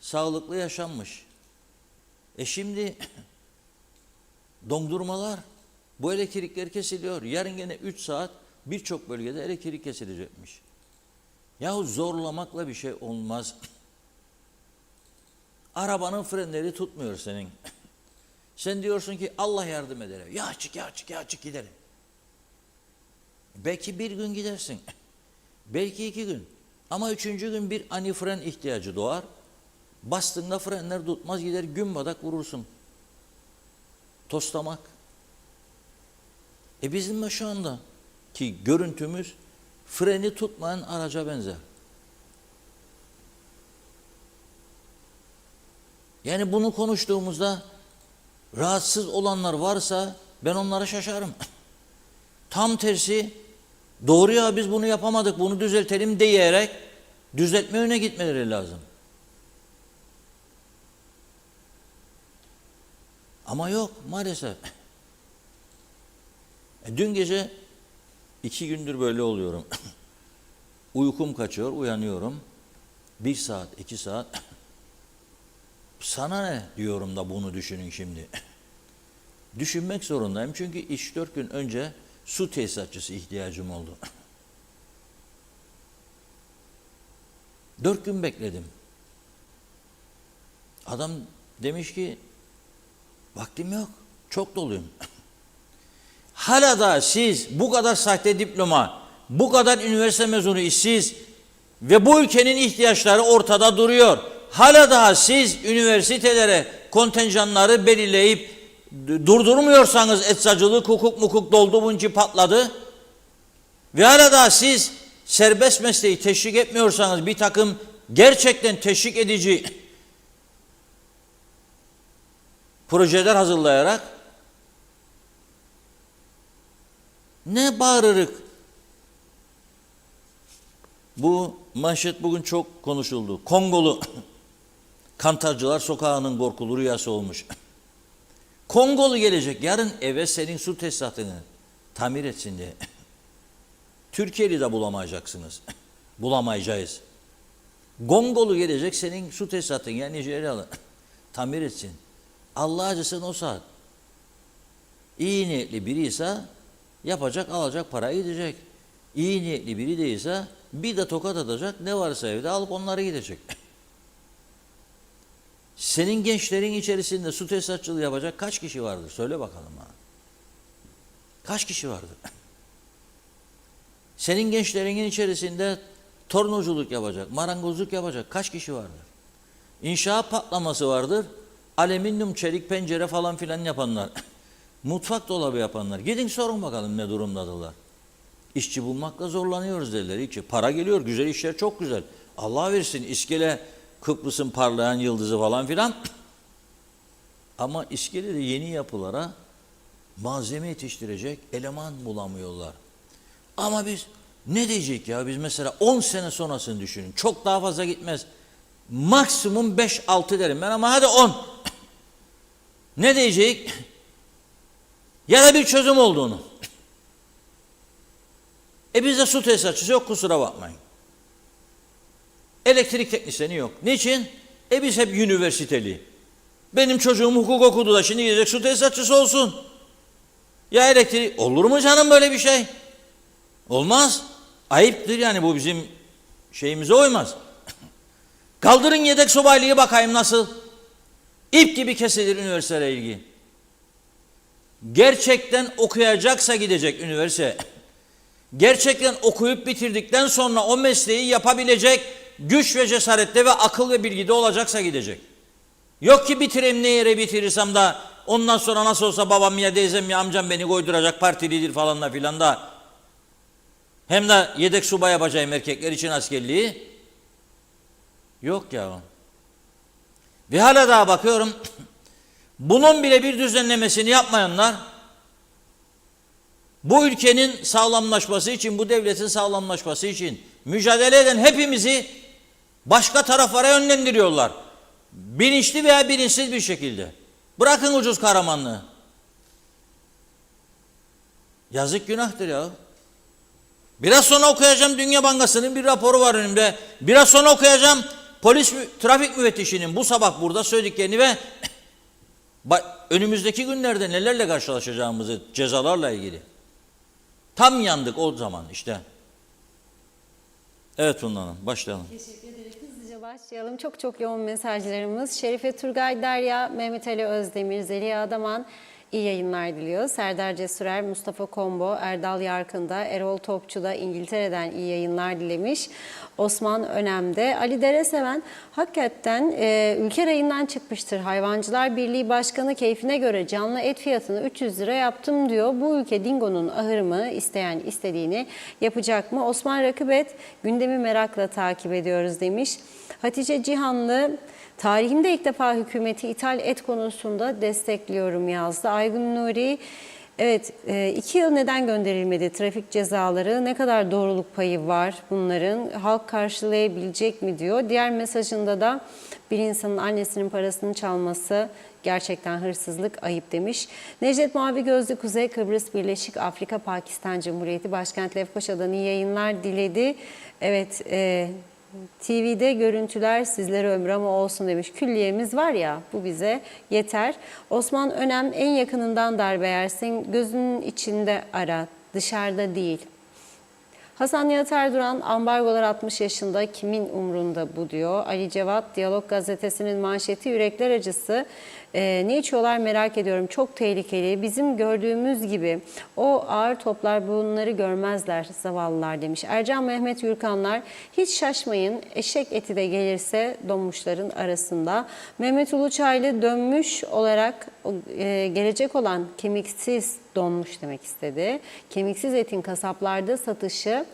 sağlıklı yaşanmış. Şimdi dondurmalar, bu elektrikler kesiliyor. Yarın gene 3 saat birçok bölgede elektrik kesilecekmiş. Yahu zorlamakla bir şey olmaz. Arabanın frenleri tutmuyor senin. Sen diyorsun ki Allah yardım eder. Ya çık gidelim. Belki bir gün gidersin. Belki 2 gün. Ama 3. gün bir ani fren ihtiyacı doğar. Bastığında frenler tutmaz, gider gün badak vurursun. Toslamak. Bizim de şu anda ki görüntümüz freni tutmayan araca benzer. Yani bunu konuştuğumuzda rahatsız olanlar varsa ben onlara şaşarım. Tam tersi, doğru ya biz bunu yapamadık, bunu düzeltelim diyerek düzeltme yöne gitmeleri lazım. Ama yok maalesef. Dün gece 2 gündür böyle oluyorum. Uykum kaçıyor, uyanıyorum. 1 saat, 2 saat. Sana ne diyorum da bunu düşünün şimdi. Düşünmek zorundayım çünkü 3-4 gün önce su tesisatçısı ihtiyacım oldu. 4 gün bekledim. Adam demiş ki vaktim yok, çok doluyum. Hala da siz bu kadar sahte diploma, bu kadar üniversite mezunu işsiz ve bu ülkenin ihtiyaçları ortada duruyor. Hala daha siz üniversitelere kontenjanları belirleyip durdurmuyorsanız, eczacılık, hukuk doldu bunca patladı. Ve hala daha siz serbest mesleği teşvik etmiyorsanız, bir takım gerçekten teşvik edici projeler hazırlayarak ne bağırırık? Bu manşet bugün çok konuşuldu. Kongolu kantarcılar sokağının korkulu rüyası olmuş. Kongolu gelecek yarın eve senin su tesisatını tamir etsin diye. Türkiye'li de bulamayacaksınız. Bulamayacağız. Kongolu gelecek senin su tesisatını, yani Nijeryalı tamir etsin. Allah acısın o saat. İyi niyetli biri ise yapacak, alacak, parayı gidecek. İyi niyetli biri değilse bir de tokat atacak, ne varsa evde alıp onları gidecek. Senin gençlerin içerisinde su tesisatçılığı yapacak kaç kişi vardır? Söyle bakalım bana. Kaç kişi vardır? Senin gençlerinin içerisinde tornacılık yapacak, marangozluk yapacak kaç kişi vardır? İnşaat patlaması vardır. Alüminyum, çelik pencere falan filan yapanlar. Mutfak dolabı yapanlar. Gidin sorun bakalım ne durumdadırlar. İşçi bulmakla zorlanıyoruz derler ki. Para geliyor, güzel işler çok güzel. Allah versin İskele, Kıbrıs'ın parlayan yıldızı falan filan. Ama İskele'de yeni yapılara malzeme yetiştirecek eleman bulamıyorlar. Ama biz ne diyecek ya? Biz mesela 10 sene sonrasını düşünün. Çok daha fazla gitmez. Maksimum 5-6 derim ben ama hadi 10. Ne diyecek? Ya da bir çözüm olduğunu. Bizde su tesisatçısı yok, kusura bakmayın. Elektrik teknisyeni yok. Niçin? Biz hep üniversiteli. Benim çocuğum hukuk okudu da şimdi gidecek su tesisatçısı olsun. Ya elektrik, olur mu canım böyle bir şey? Olmaz. Ayıptır yani, bu bizim şeyimize uymaz. Kaldırın yedek subaylığı bakayım nasıl? İp gibi kesilir üniversiteyle ilgili. Gerçekten okuyacaksa gidecek üniversite. Gerçekten okuyup bitirdikten sonra o mesleği yapabilecek güç ve cesarette ve akıl ve bilgide olacaksa gidecek. Yok ki bitireyim, ne yere bitirirsem de ondan sonra nasıl olsa babam ya teyzem ya amcam beni koyduracak, partilidir falan da filan da. Hem de yedek subay yapacağım erkekler için askerliği. Yok ya. Ve hala daha bakıyorum, bunun bile bir düzenlemesini yapmayanlar, bu ülkenin sağlamlaşması için, bu devletin sağlamlaşması için mücadele eden hepimizi başka taraflara yönlendiriyorlar. Bilinçli veya bilinçsiz bir şekilde. Bırakın ucuz kahramanlığı. Yazık, günahtır ya. Biraz sonra okuyacağım, Dünya Bankası'nın bir raporu var önümde. Biraz sonra okuyacağım trafik müfettişinin bu sabah burada söylediklerini ve önümüzdeki günlerde nelerle karşılaşacağımızı, cezalarla ilgili. Tam yandık o zaman işte. Evet Funda Hanım, başlayalım. Teşekkür ederim. Hızlıca başlayalım. Çok çok yoğun mesajlarımız. Şerife Turgay Derya, Mehmet Ali Özdemir, Zeliha Adaman iyi yayınlar diliyor. Serdar Cesurer, Mustafa Kombo, Erdal Yarkın'da, Erol Topçu'da İngiltere'den iyi yayınlar dilemiş. Osman Önem'de. Ali Dereseven hakikaten ülke rayından çıkmıştır. Hayvancılar Birliği Başkanı keyfine göre canlı et fiyatını 300 lira yaptım diyor. Bu ülke dingonun ahırı mı? İsteyen istediğini yapacak mı? Osman Rakıbet, gündemi merakla takip ediyoruz demiş. Hatice Cihanlı, tarihimde ilk defa hükümeti ithal et konusunda destekliyorum yazdı. Aygun Nuri, evet 2 yıl neden gönderilmedi trafik cezaları, ne kadar doğruluk payı var bunların, halk karşılayabilecek mi diyor. Diğer mesajında da bir insanın annesinin parasını çalması gerçekten hırsızlık, ayıp demiş. Necdet Mavi Gözlü, Kuzey Kıbrıs Birleşik Afrika Pakistan Cumhuriyeti Başkent Lefkoşa'dan iyi yayınlar diledi. Evet, TV'de görüntüler sizlere ömür ama olsun demiş. Külliyemiz var ya, bu bize yeter. Osman Önem, en yakınından darbe yersin, gözünün içinde ara, dışarıda değil. Hasan Nihat Erduran, ambargolar 60 yaşında, kimin umrunda bu diyor. Ali Cevat, Diyalog Gazetesi'nin manşeti yürekler acısı. Ne içiyorlar merak ediyorum, çok tehlikeli. Bizim gördüğümüz gibi o ağır toplar bunları görmezler zavallılar demiş. Ercan Mehmet Yürkanlar, hiç şaşmayın eşek eti de gelirse donmuşların arasında. Mehmet Uluçaylı, dönmüş olarak gelecek olan kemiksiz donmuş demek istedi. Kemiksiz etin kasaplarda satışı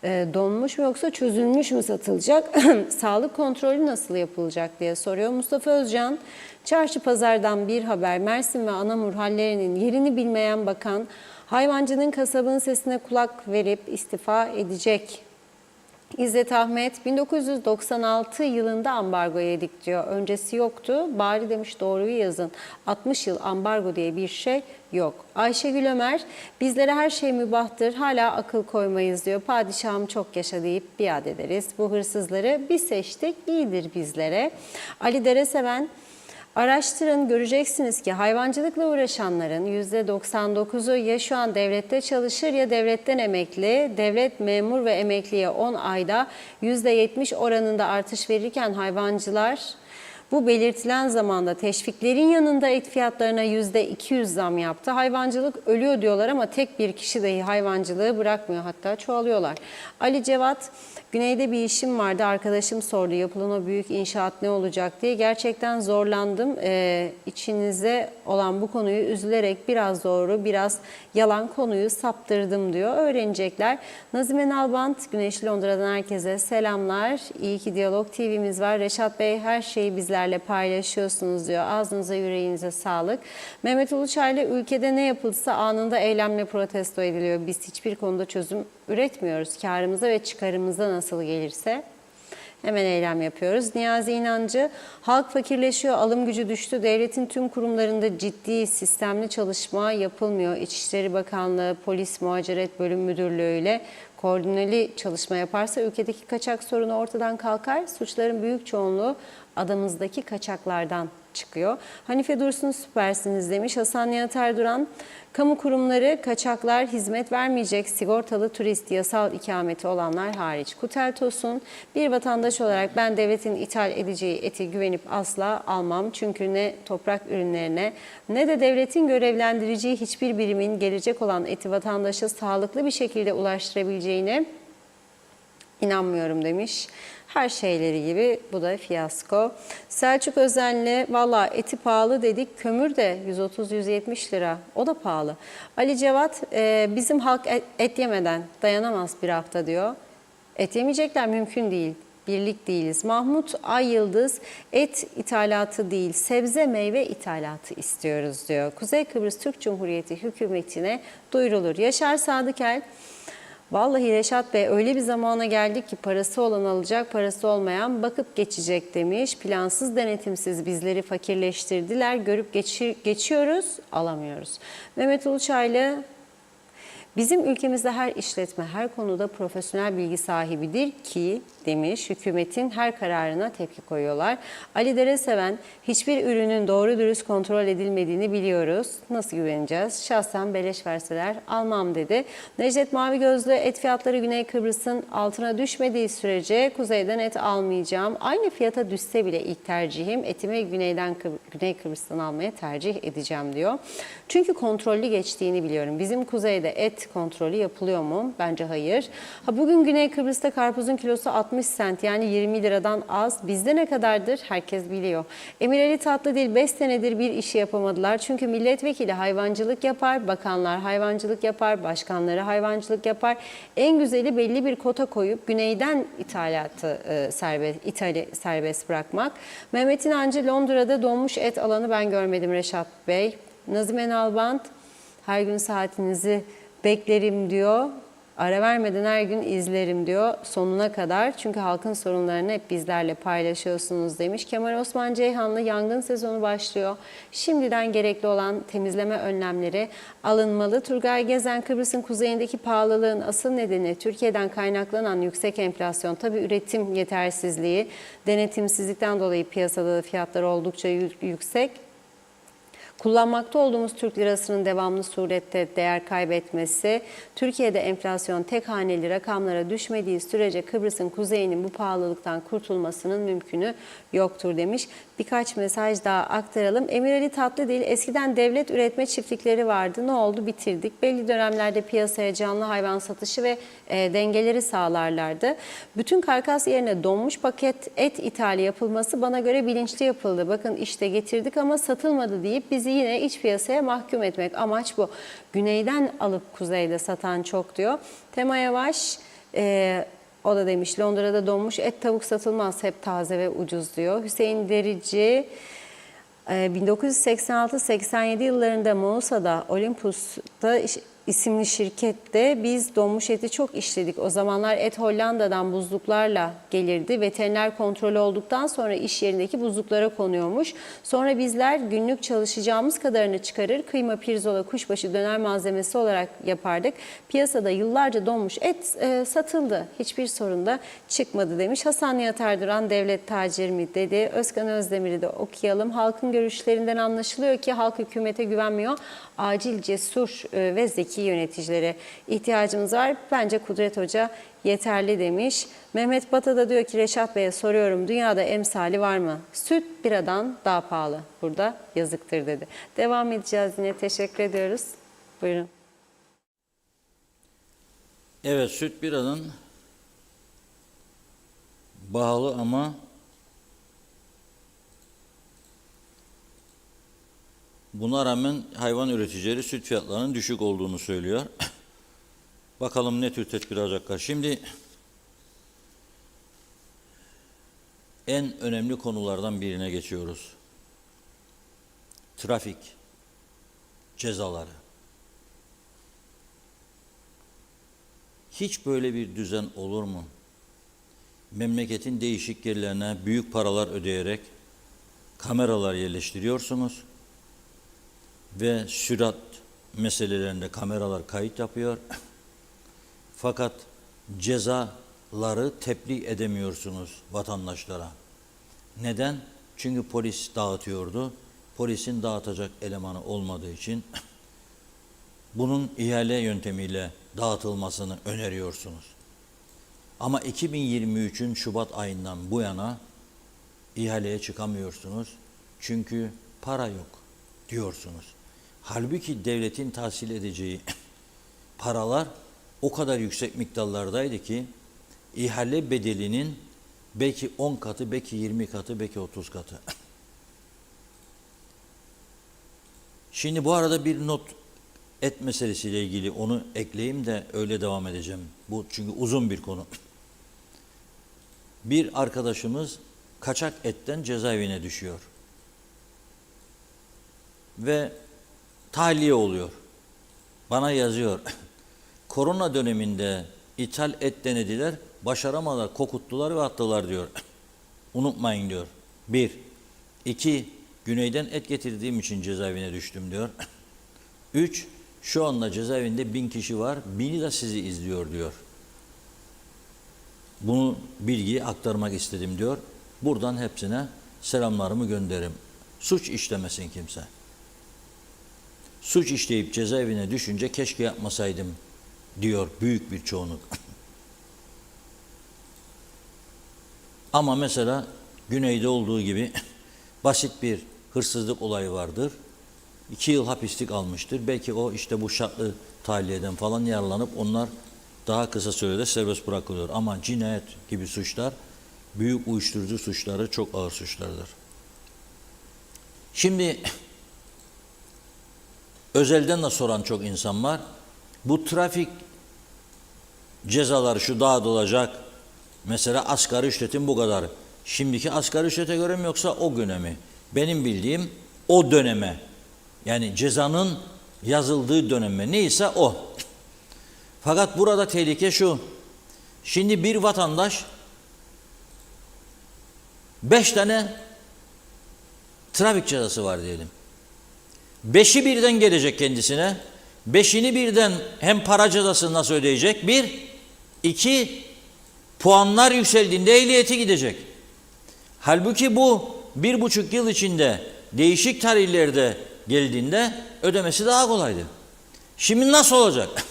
donmuş mu yoksa çözülmüş mü satılacak? Sağlık kontrolü nasıl yapılacak diye soruyor. Mustafa Özcan, çarşı pazardan bir haber. Mersin ve Anamur hallerinin yerini bilmeyen bakan, hayvancının kasabın sesine kulak verip istifa edecek. İzzet Ahmet, 1996 yılında ambargo yedik diyor. Öncesi yoktu. Bari demiş doğruyu yazın. 60 yıl ambargo diye bir şey yok. Ayşegül Ömer, bizlere her şey mübahtır. Hala akıl koymayız diyor. Padişahım çok yaşa deyip biat ederiz. Bu hırsızları biz seçtik. İyidir bizlere. Ali Dereseven, araştırın, göreceksiniz ki hayvancılıkla uğraşanların %99'u ya şu an devlette çalışır ya devletten emekli. Devlet memur ve emekliye 10 ayda %70 oranında artış verirken hayvancılar bu belirtilen zamanda teşviklerin yanında et fiyatlarına %200 zam yaptı. Hayvancılık ölüyor diyorlar ama tek bir kişi dahi hayvancılığı bırakmıyor, hatta çoğalıyorlar. Ali Cevat, güneyde bir işim vardı, arkadaşım sordu yapılan o büyük inşaat ne olacak diye. Gerçekten zorlandım. İçinize olan bu konuyu üzülerek biraz doğru biraz yalan konuyu saptırdım diyor. Öğrenecekler. Nazime Nalbant, Güneşli Londra'dan herkese selamlar. İyi ki Diyalog TV'miz var. Reşat Bey, her şeyi bizlerle paylaşıyorsunuz diyor. Ağzınıza yüreğinize sağlık. Mehmet Uluçaylı, ülkede ne yapılsa anında eylemle protesto ediliyor. Biz hiçbir konuda çözüm üretmiyoruz. Kârımıza ve çıkarımıza nasıl gelirse. Hemen eylem yapıyoruz. Niyazi İnancı, halk fakirleşiyor, alım gücü düştü. Devletin tüm kurumlarında ciddi sistemli çalışma yapılmıyor. İçişleri Bakanlığı, Polis Muhaciret Bölüm Müdürlüğü ile koordineli çalışma yaparsa ülkedeki kaçak sorunu ortadan kalkar. Suçların büyük çoğunluğu adamızdaki kaçaklardan çıkıyor. Hanife Dursun süpersiniz demiş. Hasan Nihat Erduran, kamu kurumları kaçaklar hizmet vermeyecek, sigortalı turist, yasal ikameti olanlar hariç. Kutel Tosun, bir vatandaş olarak ben devletin ithal edeceği eti güvenip asla almam. Çünkü ne toprak ürünlerine ne de devletin görevlendireceği hiçbir birimin gelecek olan eti vatandaşa sağlıklı bir şekilde ulaştırabileceğine İnanmıyorum demiş. Her şeyleri gibi bu da fiyasko. Selçuk Özenli, valla eti pahalı dedik, kömür de 130-170 lira. O da pahalı. Ali Cevat, bizim halk et yemeden dayanamaz bir hafta diyor. Et yemeyecekler, mümkün değil. Birlik değiliz. Mahmut Ay Yıldız, et ithalatı değil, sebze meyve ithalatı istiyoruz diyor. Kuzey Kıbrıs Türk Cumhuriyeti hükümetine duyurulur. Yaşar Sadıkel, vallahi Reşat Bey öyle bir zamana geldik ki parası olan alacak, parası olmayan bakıp geçecek demiş. Plansız, denetimsiz bizleri fakirleştirdiler. Görüp geçiyoruz, alamıyoruz. Mehmet Uluçaylı, bizim ülkemizde her işletme her konuda profesyonel bilgi sahibidir ki demiş. Hükümetin her kararına tepki koyuyorlar. Ali Dereseven, hiçbir ürünün doğru dürüst kontrol edilmediğini biliyoruz. Nasıl güveneceğiz? Şahsen beleş verseler almam dedi. Necdet Mavigözlü, et fiyatları Güney Kıbrıs'ın altına düşmediği sürece kuzeyden et almayacağım. Aynı fiyata düşse bile ilk tercihim etimi Güney Kıbrıs'tan almaya tercih edeceğim diyor. Çünkü kontrollü geçtiğini biliyorum. Bizim kuzeyde et kontrolü yapılıyor mu? Bence hayır. Bugün Güney Kıbrıs'ta karpuzun kilosu 60 sent yani 20 liradan az. Bizde ne kadardır? Herkes biliyor. Emir Ali Tatlıdil 5 senedir bir işi yapamadılar. Çünkü milletvekili hayvancılık yapar, bakanlar hayvancılık yapar, başkanları hayvancılık yapar. En güzeli belli bir kota koyup güneyden ithalatı serbest bırakmak. Mehmet İnancı, Londra'da donmuş et alanı ben görmedim Reşat Bey. Nazım Enalbant, her gün saatinizi beklerim diyor. Ara vermeden her gün izlerim diyor sonuna kadar. Çünkü halkın sorunlarını hep bizlerle paylaşıyorsunuz demiş. Kemal Osman Ceyhanlı, yangın sezonu başlıyor. Şimdiden gerekli olan temizleme önlemleri alınmalı. Turgay Gezen, Kıbrıs'ın kuzeyindeki pahalılığın asıl nedeni Türkiye'den kaynaklanan yüksek enflasyon. Tabii üretim yetersizliği, denetimsizlikten dolayı piyasada da fiyatlar oldukça yüksek. Kullanmakta olduğumuz Türk lirasının devamlı surette değer kaybetmesi, Türkiye'de enflasyon tek haneli rakamlara düşmediği sürece Kıbrıs'ın kuzeyinin bu pahalılıktan kurtulmasının mümkünü yoktur demiş. Birkaç mesaj daha aktaralım. Emir Ali Tatlıdil, eskiden devlet üretme çiftlikleri vardı. Ne oldu? Bitirdik. Belli dönemlerde piyasaya canlı hayvan satışı ve dengeleri sağlarlardı. Bütün karkas yerine donmuş paket et ithali yapılması bana göre bilinçli yapıldı. Bakın işte getirdik ama satılmadı deyip bizi yine iç piyasaya mahkum etmek. Amaç bu. Güneyden alıp kuzeyde satan çok diyor. Tema Yavaş, o da demiş Londra'da donmuş et tavuk satılmaz, hep taze ve ucuz diyor. Hüseyin Derici, 1986-87 yıllarında Mousa'da, Olympus'ta isimli şirkette biz donmuş eti çok işledik. O zamanlar et Hollanda'dan buzluklarla gelirdi. Veteriner kontrolü olduktan sonra iş yerindeki buzluklara konuyormuş. Sonra bizler günlük çalışacağımız kadarını çıkarır, kıyma, pirzola, kuşbaşı, döner malzemesi olarak yapardık. Piyasada yıllarca donmuş et satıldı. Hiçbir sorun da çıkmadı demiş. Hasan Nihat Erduran, devlet tacir mi dedi. Özkan Özdemir'i de okuyalım. Halkın görüşlerinden anlaşılıyor ki halk hükümete güvenmiyor. Acil, cesur ve zeki yöneticilere ihtiyacımız var. Bence Kudret Hoca yeterli demiş. Mehmet Bata da diyor ki Reşat Bey'e soruyorum, dünyada emsali var mı? Süt biradan daha pahalı. Burada yazıktır dedi. Devam edeceğiz yine. Teşekkür ediyoruz. Buyurun. Evet, süt biradan pahalı ama buna rağmen hayvan üreticileri süt fiyatlarının düşük olduğunu söylüyor. Bakalım ne tür tedbir alacaklar. Şimdi en önemli konulardan birine geçiyoruz. Trafik cezaları. Hiç böyle bir düzen olur mu? memleketin değişik yerlerine büyük paralar ödeyerek kameralar yerleştiriyorsunuz ve sürat meselelerinde kameralar kayıt yapıyor. Fakat cezaları tebliğ edemiyorsunuz vatandaşlara. Neden? Çünkü polis dağıtıyordu. Polisin dağıtacak elemanı olmadığı için bunun ihale yöntemiyle dağıtılmasını öneriyorsunuz. Ama 2023'ün Şubat ayından bu yana ihaleye çıkamıyorsunuz. Çünkü para yok diyorsunuz. Halbuki devletin tahsil edeceği paralar o kadar yüksek miktarlardaydı ki ihale bedelinin belki 10 katı, belki 20 katı, belki 30 katı. Şimdi bu arada bir not et meselesiyle ilgili onu ekleyeyim de öyle devam edeceğim. Bu çünkü uzun bir konu. Bir arkadaşımız kaçak etten cezaevine düşüyor. Ve tahliye oluyor. Bana yazıyor. Korona döneminde ithal et denediler, başaramadılar, kokuttular ve attılar diyor. Unutmayın diyor. 1. 2. Güneyden et getirdiğim için cezaevine düştüm diyor. 3. Şu anda cezaevinde 1000 kişi var, 1000'i de sizi izliyor diyor. Bunu bilgiyi aktarmak istedim diyor. Buradan hepsine selamlarımı gönderirim. Suç işlemesin kimse. Suç işleyip cezaevine düşünce keşke yapmasaydım diyor büyük bir çoğunluk. Ama mesela Güney'de olduğu gibi basit bir hırsızlık olayı vardır. 2 yıl hapislik almıştır. Belki o işte bu şartlı tahliyeden falan yararlanıp onlar daha kısa sürede serbest bırakılıyor. Ama cinayet gibi suçlar, büyük uyuşturucu suçları çok ağır suçlardır. Şimdi özelden de soran çok insan var. Bu trafik cezaları şu daha da olacak. Mesela asgari ücretin bu kadar. Şimdiki asgari ücrete göre mi yoksa o güne mi? Benim bildiğim o döneme. Yani cezanın yazıldığı döneme neyse o. Fakat burada tehlike şu. Şimdi bir vatandaş 5 tane trafik cezası var diyelim. 5'i birden gelecek kendisine. 5'ini birden hem para cezasını nasıl ödeyecek? 1. 2. Puanlar yükseldiğinde ehliyeti gidecek. Halbuki bu 1,5 yıl içinde değişik tarihlerde geldiğinde ödemesi daha kolaydı. Şimdi nasıl olacak?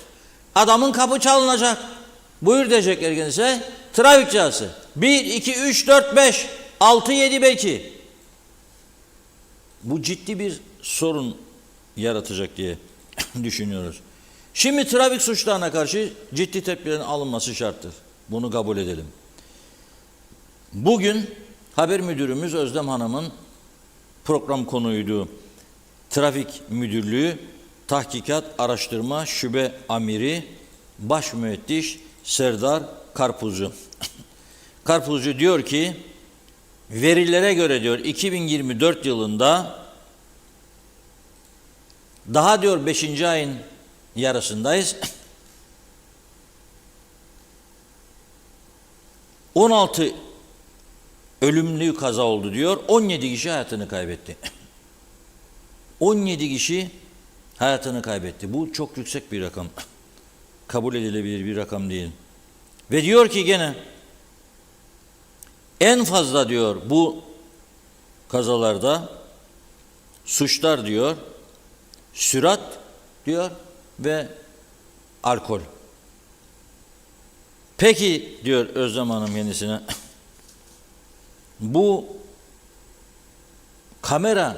Adamın kapı çalınacak. Buyur diyecekler kendisine. Trafik cezası. 1, 2, 3, 4, 5, 6, 7 belki. Bu ciddi bir sorun yaratacak diye düşünüyoruz. Şimdi trafik suçlarına karşı ciddi tedbirlerin alınması şarttır. Bunu kabul edelim. Bugün haber müdürümüz Özlem Hanım'ın program konuydu. Trafik Müdürlüğü Tahkikat Araştırma Şube Amiri Baş Müfettiş Serdar Karpuzcu. Karpuzcu diyor ki verilere göre diyor 2024 yılında daha diyor 5. ayın yarısındayız. 16 ölümlü kaza oldu diyor. 17 kişi hayatını kaybetti. 17 kişi hayatını kaybetti. Bu çok yüksek bir rakam. Kabul edilebilir bir rakam değil. Ve diyor ki gene en fazla diyor bu kazalarda suçlar diyor sürat diyor ve alkol. Peki diyor Özlem Hanım kendisine bu kamera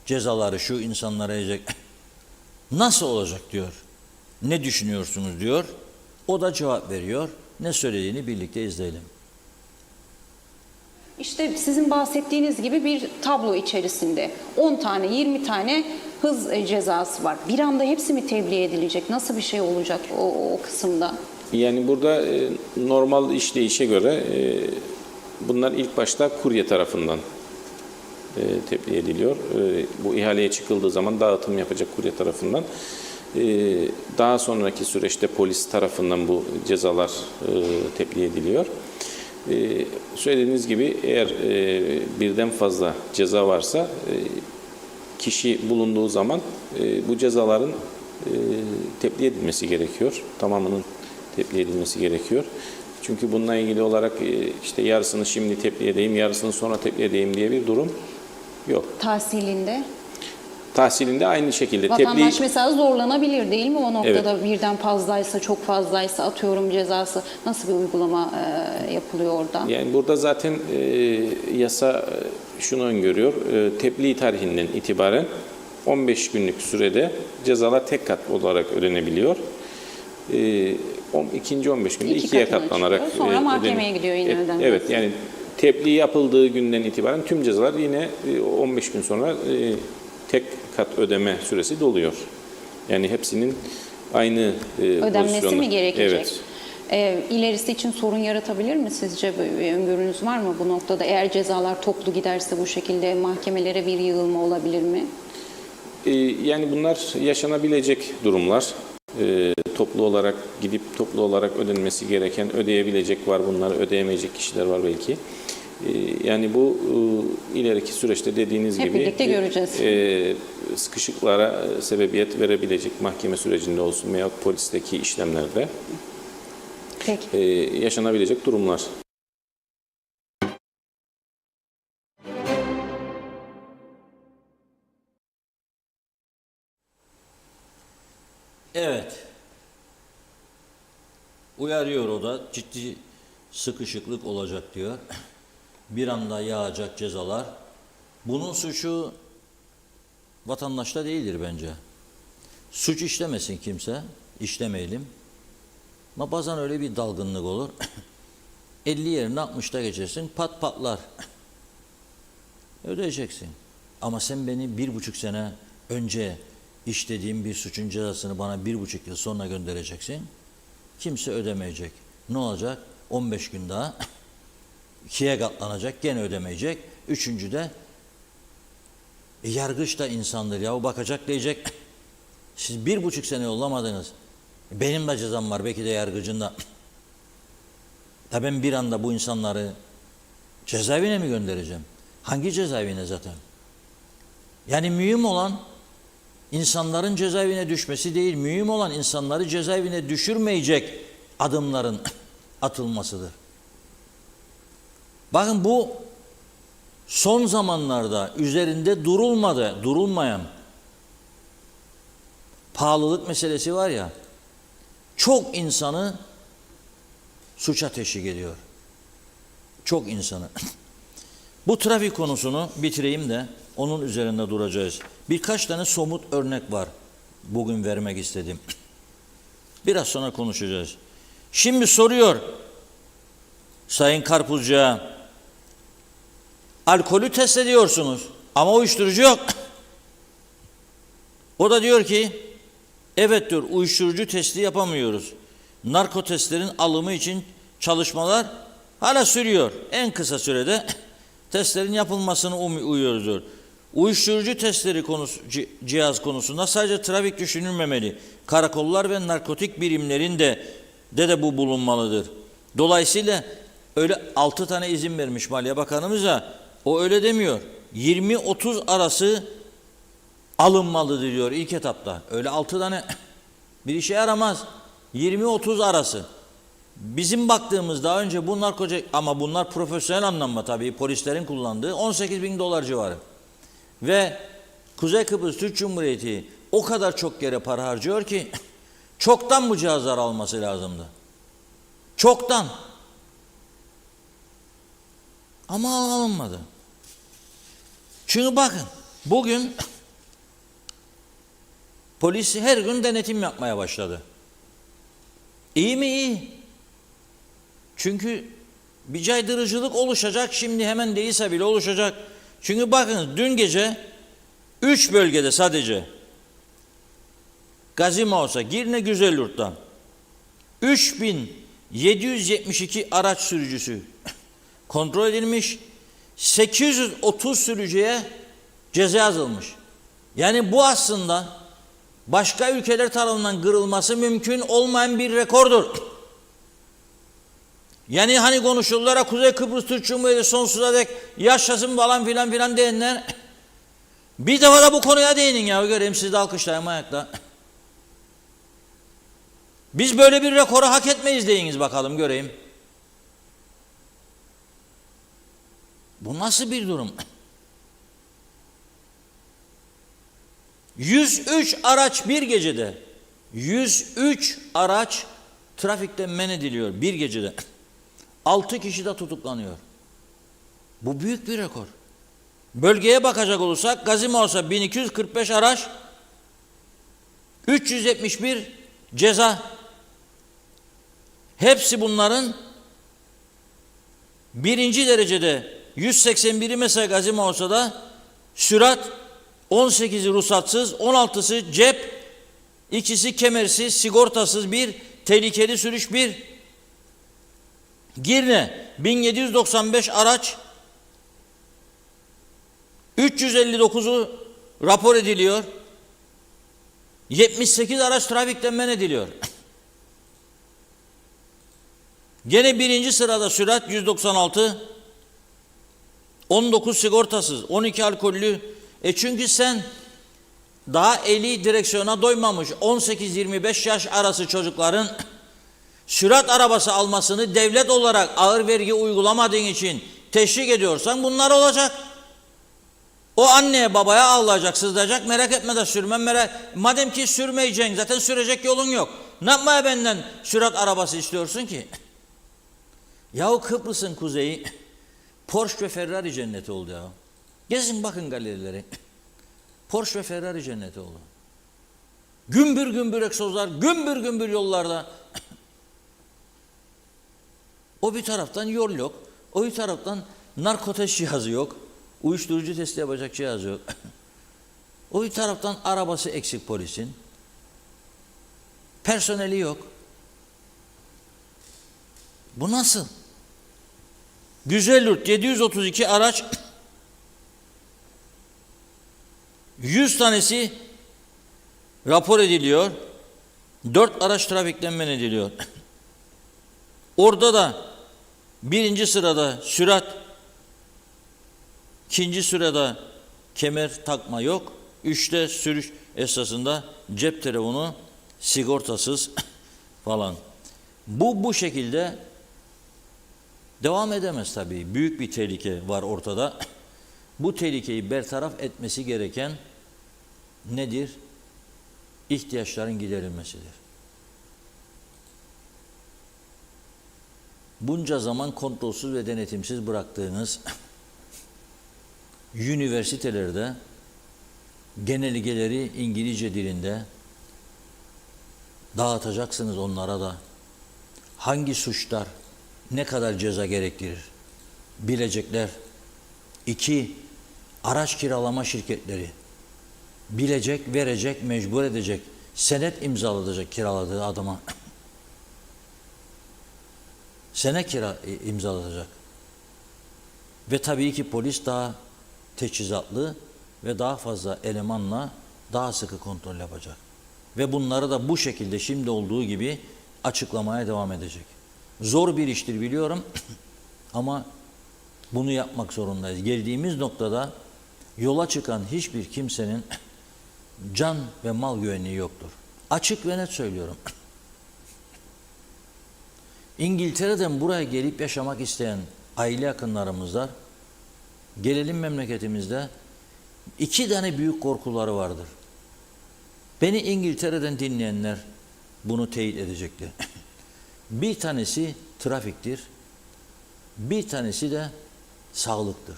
cezaları şu insanlara yiyecek nasıl olacak diyor. Ne düşünüyorsunuz diyor. O da cevap veriyor. Ne söylediğini birlikte izleyelim. İşte sizin bahsettiğiniz gibi bir tablo içerisinde 10 tane 20 tane hız cezası var. Bir anda hepsi mi tebliğ edilecek? Nasıl bir şey olacak o kısımda? Yani burada normal işleyişe göre bunlar ilk başta kurye tarafından tebliğ ediliyor. Bu ihaleye çıkıldığı zaman dağıtım yapacak kurye tarafından. Daha sonraki süreçte polis tarafından bu cezalar tebliğ ediliyor. Söylediğiniz gibi eğer birden fazla ceza varsa kişi bulunduğu zaman bu cezaların tebliğ edilmesi gerekiyor. Tamamının tebliğ edilmesi gerekiyor. Çünkü bununla ilgili olarak işte yarısını şimdi tebliğ edeyim, yarısını sonra tebliğ edeyim diye bir durum yok. Tahsilinde? Tahsilinde aynı şekilde. Vatandaş mesela zorlanabilir değil mi o noktada? Birden fazlaysa, çok fazlaysa atıyorum cezası. Nasıl bir uygulama yapılıyor orada? Yani burada zaten yasa şunu öngörüyor. Tebliğ tarihinden itibaren 15 günlük sürede cezalar tek kat olarak ödenebiliyor. İkinci 15 günde ikiye katlanarak sonra mahkemeye gidiyor yine ödenmesi. Evet, yani tebliğ yapıldığı günden itibaren tüm cezalar yine 15 gün sonra tek kat ödeme süresi doluyor. Yani hepsinin aynı ödenmesi pozisyonda. mi gerekecek? Evet. İlerisi için sorun yaratabilir mi sizce? Bir öngörünüz var mı bu noktada? Eğer cezalar toplu giderse bu şekilde mahkemelere bir yığılma olabilir mi? Yani bunlar yaşanabilecek durumlar. Toplu olarak gidip toplu olarak ödenmesi gereken, ödeyebilecek var, bunları ödeyemeyecek kişiler var belki. Yani bu ileriki süreçte dediğiniz Hep gibi birlikte göreceğiz. Sıkışıklara sebebiyet verebilecek, mahkeme sürecinde olsun veya polisteki işlemlerde yaşanabilecek durumlar. Evet. Uyarıyor o da, ciddi sıkışıklık olacak diyor. Bir anda yağacak cezalar. Bunun suçu vatandaşta değildir bence. Suç işlemesin kimse, işlemeyelim. Ama bazen öyle bir dalgınlık olur. 50 yerine 60'ta geçersin, pat patlar. Ödeyeceksin. Ama sen beni 1,5 sene önce işlediğim bir suçun cezasını bana 1,5 yıl sonra göndereceksin. Kimse ödemeyecek. Ne olacak? 15 gün daha 2'ye katlanacak, gene ödemeyecek. Üçüncü de yargıç da insandır ya, o bakacak diyecek. Siz 1,5 sene yollamadınız. Benim de cezam var, belki de yargıcın da. Ya ben bir anda bu insanları cezaevine mi göndereceğim? Hangi cezaevine zaten? Yani mühim olan insanların cezaevine düşmesi değil, mühim olan insanları cezaevine düşürmeyecek adımların atılmasıdır. Bakın bu son zamanlarda üzerinde durulmayan pahalılık meselesi var ya, çok insanı suça teşvik ediyor. Çok insanı. Bu trafik konusunu bitireyim de onun üzerinde duracağız. Birkaç tane somut örnek var bugün vermek istedim. Biraz sonra konuşacağız. Şimdi soruyor Sayın Karpuzcu'ya, alkolü test ediyorsunuz ama uyuşturucu yok. O da diyor ki, evet diyor, uyuşturucu testi yapamıyoruz. Narko testlerin alımı için çalışmalar hala sürüyor. En kısa sürede testlerin yapılmasını umuyoruz diyor. Uyuşturucu testleri cihaz konusunda sadece trafik düşünülmemeli. Karakollar ve narkotik birimlerinde de bu bulunmalıdır. Dolayısıyla öyle 6 tane izin vermiş Maliye Bakanımıza, o öyle demiyor. 20-30 arası alınmalıdır diyor ilk etapta. Öyle 6 tane bir işe yaramaz. 20-30 arası. Bizim baktığımız daha önce bu ama bunlar profesyonel anlamda tabii polislerin kullandığı 18.000 dolar civarı. Ve Kuzey Kıbrıs Türk Cumhuriyeti o kadar çok yere para harcıyor ki çoktan bu cihazlar alması lazımdı. Çoktan. Ama alınmadı. Çünkü bakın bugün polis her gün denetim yapmaya başladı. İyi mi? İyi. Çünkü bir caydırıcılık oluşacak, şimdi hemen değilse bile oluşacak. Çünkü bakın dün gece 3 bölgede sadece Gazi Mausa, Girne, Güzelyurt'ta 3772 araç sürücüsü kontrol edilmiş, 830 sürücüye ceza yazılmış. Yani bu aslında başka ülkeler tarafından kırılması mümkün olmayan bir rekordur. Yani hani konuşullara Kuzey Kıbrıs Türk Cumhuriyeti sonsuza dek yaşasın falan filan filan diyenler bir defa da bu konuya değinin ya, göreyim siz de alkışlayın ayakta. Biz böyle bir rekoru hak etmeyiz deyiniz bakalım, göreyim. Bu nasıl bir durum? 103 araç bir gecede, 103 araç trafikten men ediliyor bir gecede. 6 kişi de tutuklanıyor. Bu büyük bir rekor. Bölgeye bakacak olursak Gazimos'a 1245 araç, 371 ceza. Hepsi bunların birinci derecede 181'i mesela Gazimos'a da sürat, 18'i ruhsatsız, 16'sı cep, ikisi kemersiz, sigortasız bir, tehlikeli sürüş bir. Girne 1795 araç, 359'u rapor ediliyor. 78 araç trafikten men ediliyor. Gene birinci sırada sürat 196, 19 sigortasız, 12 alkollü. Çünkü sen daha eli direksiyona doymamış 18-25 yaş arası çocukların sürat arabası almasını devlet olarak ağır vergi uygulamadığın için teşvik ediyorsan bunlar olacak. O anneye babaya ağlayacak, sızlayacak, merak etme de sürmem, madem ki sürmeyeceksin, zaten sürecek yolun yok. Ne yapmaya benden sürat arabası istiyorsun ki? Yahu Kıbrıs'ın kuzeyi Porsche ve Ferrari cenneti oldu ya. Gezin bakın galerileri. Porsche ve Ferrari cenneti oldu. Gümbür gümbür egzozlar, gümbür gümbür yollarda. O bir taraftan yol yok. O bir taraftan narkotik cihazı yok. Uyuşturucu testi yapacak cihaz yok. O bir taraftan arabası eksik polisin. Personeli yok. Bu nasıl? Güzelyurt 732 araç, 100 tanesi rapor ediliyor. 4 araç trafikten men ediliyor. Orada da birinci sırada sürat, ikinci sırada kemer takma yok. 3'te sürüş esasında cep telefonu sigortasız falan. Bu şekilde devam edemez tabii. Büyük bir tehlike var ortada. Bu tehlikeyi bertaraf etmesi gereken nedir? İhtiyaçların giderilmesidir. Bunca zaman kontrolsüz ve denetimsiz bıraktığınız üniversitelerde genelgeleri İngilizce dilinde dağıtacaksınız onlara da. Hangi suçlar ne kadar ceza gerektirir bilecekler. 2. Araç kiralama şirketleri bilecek, verecek, mecbur edecek, senet imzalatacak kiraladığı adama. Senet imzalatacak. Ve tabii ki polis daha teçhizatlı ve daha fazla elemanla daha sıkı kontrol yapacak. Ve bunları da bu şekilde şimdi olduğu gibi açıklamaya devam edecek. Zor bir iştir biliyorum ama bunu yapmak zorundayız. Geldiğimiz noktada yola çıkan hiçbir kimsenin can ve mal güvenliği yoktur. Açık ve net söylüyorum. İngiltere'den buraya gelip yaşamak isteyen aile yakınlarımız var. Gelelim memleketimizde 2 tane büyük korkuları vardır. Beni İngiltere'den dinleyenler bunu teyit edecektir. Bir tanesi trafiktir, bir tanesi de sağlıktır.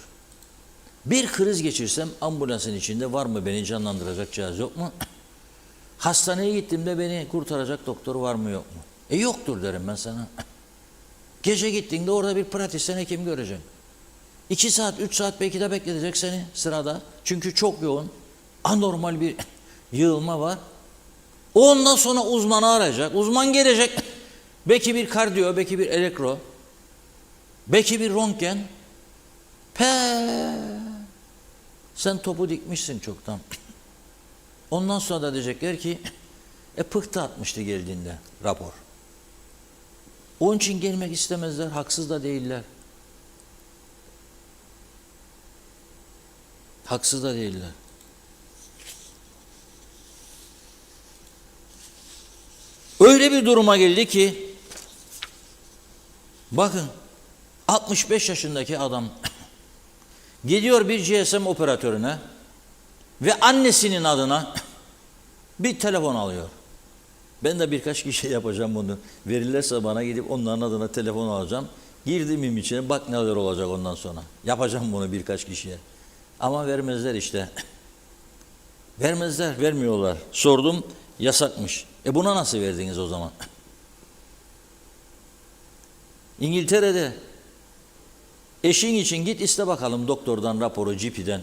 Bir kriz geçirsem ambulansın içinde var mı beni canlandıracak cihaz, yok mu? Hastaneye gittiğimde beni kurtaracak doktor var mı, yok mu? Yoktur derim ben sana. Gece gittiğinde orada bir pratisyen hekim göreceksin. 2 saat, 3 saat belki de bekletecek seni sırada. Çünkü çok yoğun, anormal bir yığılma var. Ondan sonra uzmanı arayacak. Uzman gelecek. Belki bir kardiyo, belki bir elektro, belki bir röntgen. Sen topu dikmişsin çoktan. Ondan sonra da diyecekler ki pıhtı atmıştı geldiğinde rapor. Onun için gelmek istemezler, haksız da değiller. Haksız da değiller. Öyle bir duruma geldi ki, bakın 65 yaşındaki adam gidiyor bir GSM operatörüne ve annesinin adına bir telefon alıyor. Ben de birkaç kişi yapacağım bunu. Verirlerse bana gidip onların adına telefon alacağım. Girdim içine, bak neler olacak ondan sonra. Yapacağım bunu birkaç kişiye. Ama vermezler işte. Vermezler, vermiyorlar. Sordum, yasakmış. Buna nasıl verdiniz o zaman? İngiltere'de eşin için git iste bakalım doktordan raporu, GP'den.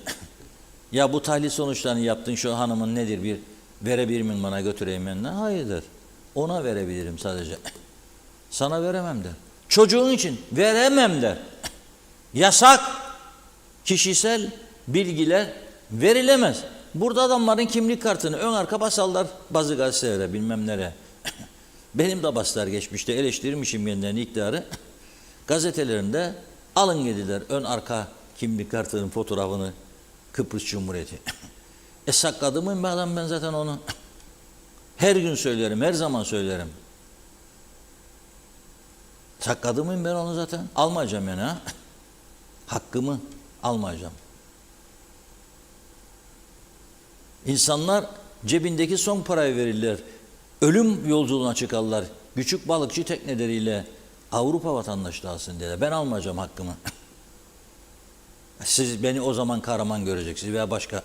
Ya bu tahlil sonuçlarını yaptın, şu hanımın nedir, bir verebilir miyim, bana götüreyim ben? Hayırdır. Ona verebilirim sadece. Sana veremem der. Çocuğun için veremem der. Yasak. Kişisel bilgiler verilemez. Burada adamların kimlik kartını ön arka basarlar bazı gazetelere, bilmem nereye. Benim de bastılar geçmişte, eleştirmişim yeniden iktidarı. Gazetelerinde alın dediler ön arka kimlik kartının fotoğrafını, Kıbrıs Cumhuriyeti. Sakladı mıyım be adam ben zaten onu? Her gün söylerim, her zaman söylerim. Sakladı mıyım ben onu zaten? Almayacağım yani ha. Hakkımı almayacağım. İnsanlar cebindeki son parayı verirler. Ölüm yolculuğuna çıkarlar. Küçük balıkçı tekneleriyle Avrupa vatandaşlığı alsın diye. Ben almayacağım hakkımı. Siz beni o zaman kahraman göreceksiniz veya başka.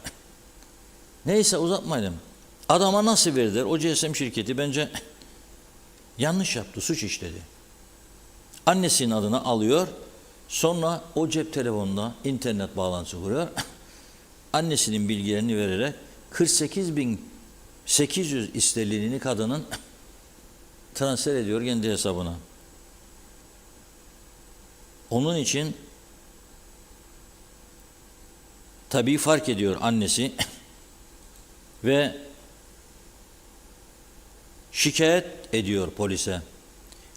Neyse uzatmayalım. Adama nasıl verdiler? O GSM şirketi bence yanlış yaptı, suç işledi. Annesinin adını alıyor, sonra o cep telefonuna internet bağlantısı kuruyor. Annesinin bilgilerini vererek 48.800 sterlinini kadının transfer ediyor kendi hesabına. Onun için tabii fark ediyor annesi ve şikayet ediyor polise.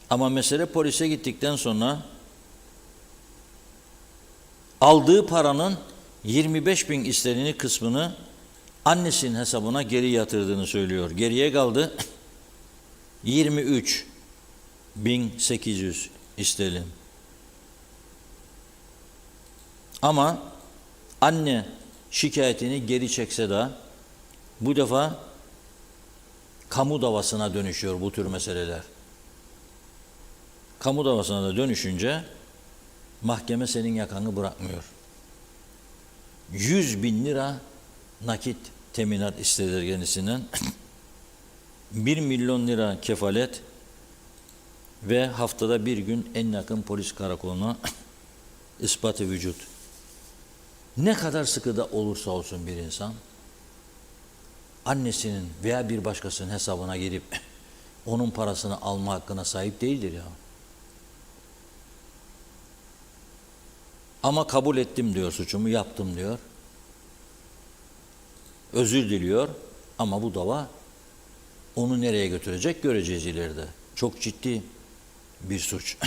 Ama mesele polise gittikten sonra aldığı paranın 25.000 sterlini kısmını annesinin hesabına geri yatırdığını söylüyor. Geriye kaldı 23.800 sterlin. Ama anne şikayetini geri çekse de bu defa kamu davasına dönüşüyor bu tür meseleler. Kamu davasına da dönüşünce mahkeme senin yakanı bırakmıyor. 100.000 lira nakit teminat istediler kendisinden. 1 milyon lira kefalet ve haftada bir gün en yakın polis karakoluna ispatı vücut. Ne kadar sıkıda olursa olsun bir insan, annesinin veya bir başkasının hesabına girip onun parasını alma hakkına sahip değildir ya. Ama kabul ettim diyor, suçumu yaptım diyor. Özür diliyor ama bu dava onu nereye götürecek göreceğiz ileride. Çok ciddi bir suç.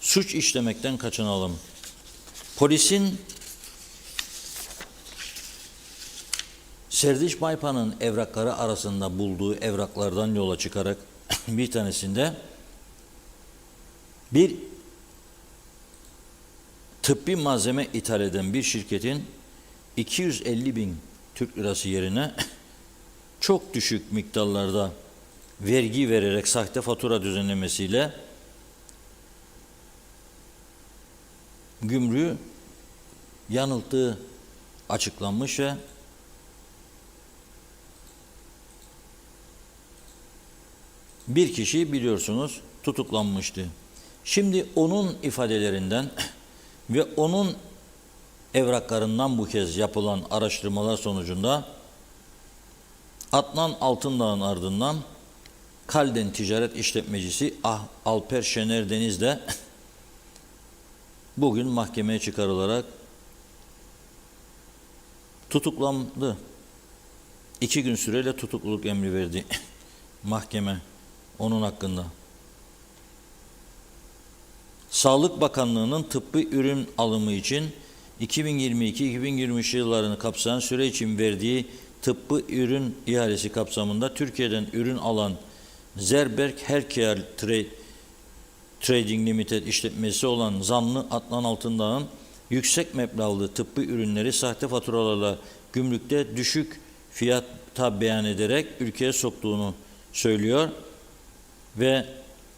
Suç işlemekten kaçınalım. Polisin Serdiç Baypan'ın evrakları arasında bulduğu evraklardan yola çıkarak bir tanesinde bir tıbbi malzeme ithal eden bir şirketin 250.000 Türk lirası yerine çok düşük miktarlarda vergi vererek sahte fatura düzenlemesiyle gümrüğü yanılttığı açıklanmış ve bir kişi biliyorsunuz tutuklanmıştı. Şimdi onun ifadelerinden ve onun evraklarından bu kez yapılan araştırmalar sonucunda Adnan Altındağ'ın ardından Kalden Ticaret İşletmecisi Alper Şener Deniz de bugün mahkemeye çıkarılarak tutuklandı. 2 gün süreyle tutukluluk emri verdi mahkeme onun hakkında. Sağlık Bakanlığı'nın tıbbi ürün alımı için 2022-2023 yıllarını kapsayan süre için verdiği tıbbi ürün ihalesi kapsamında Türkiye'den ürün alan Zerberk Healthcare Trading Limited işletmesi olan zanlı Adnan Altındağ'ın yüksek meblağlı tıbbi ürünleri sahte faturalarla gümrükte düşük fiyata beyan ederek ülkeye soktuğunu söylüyor ve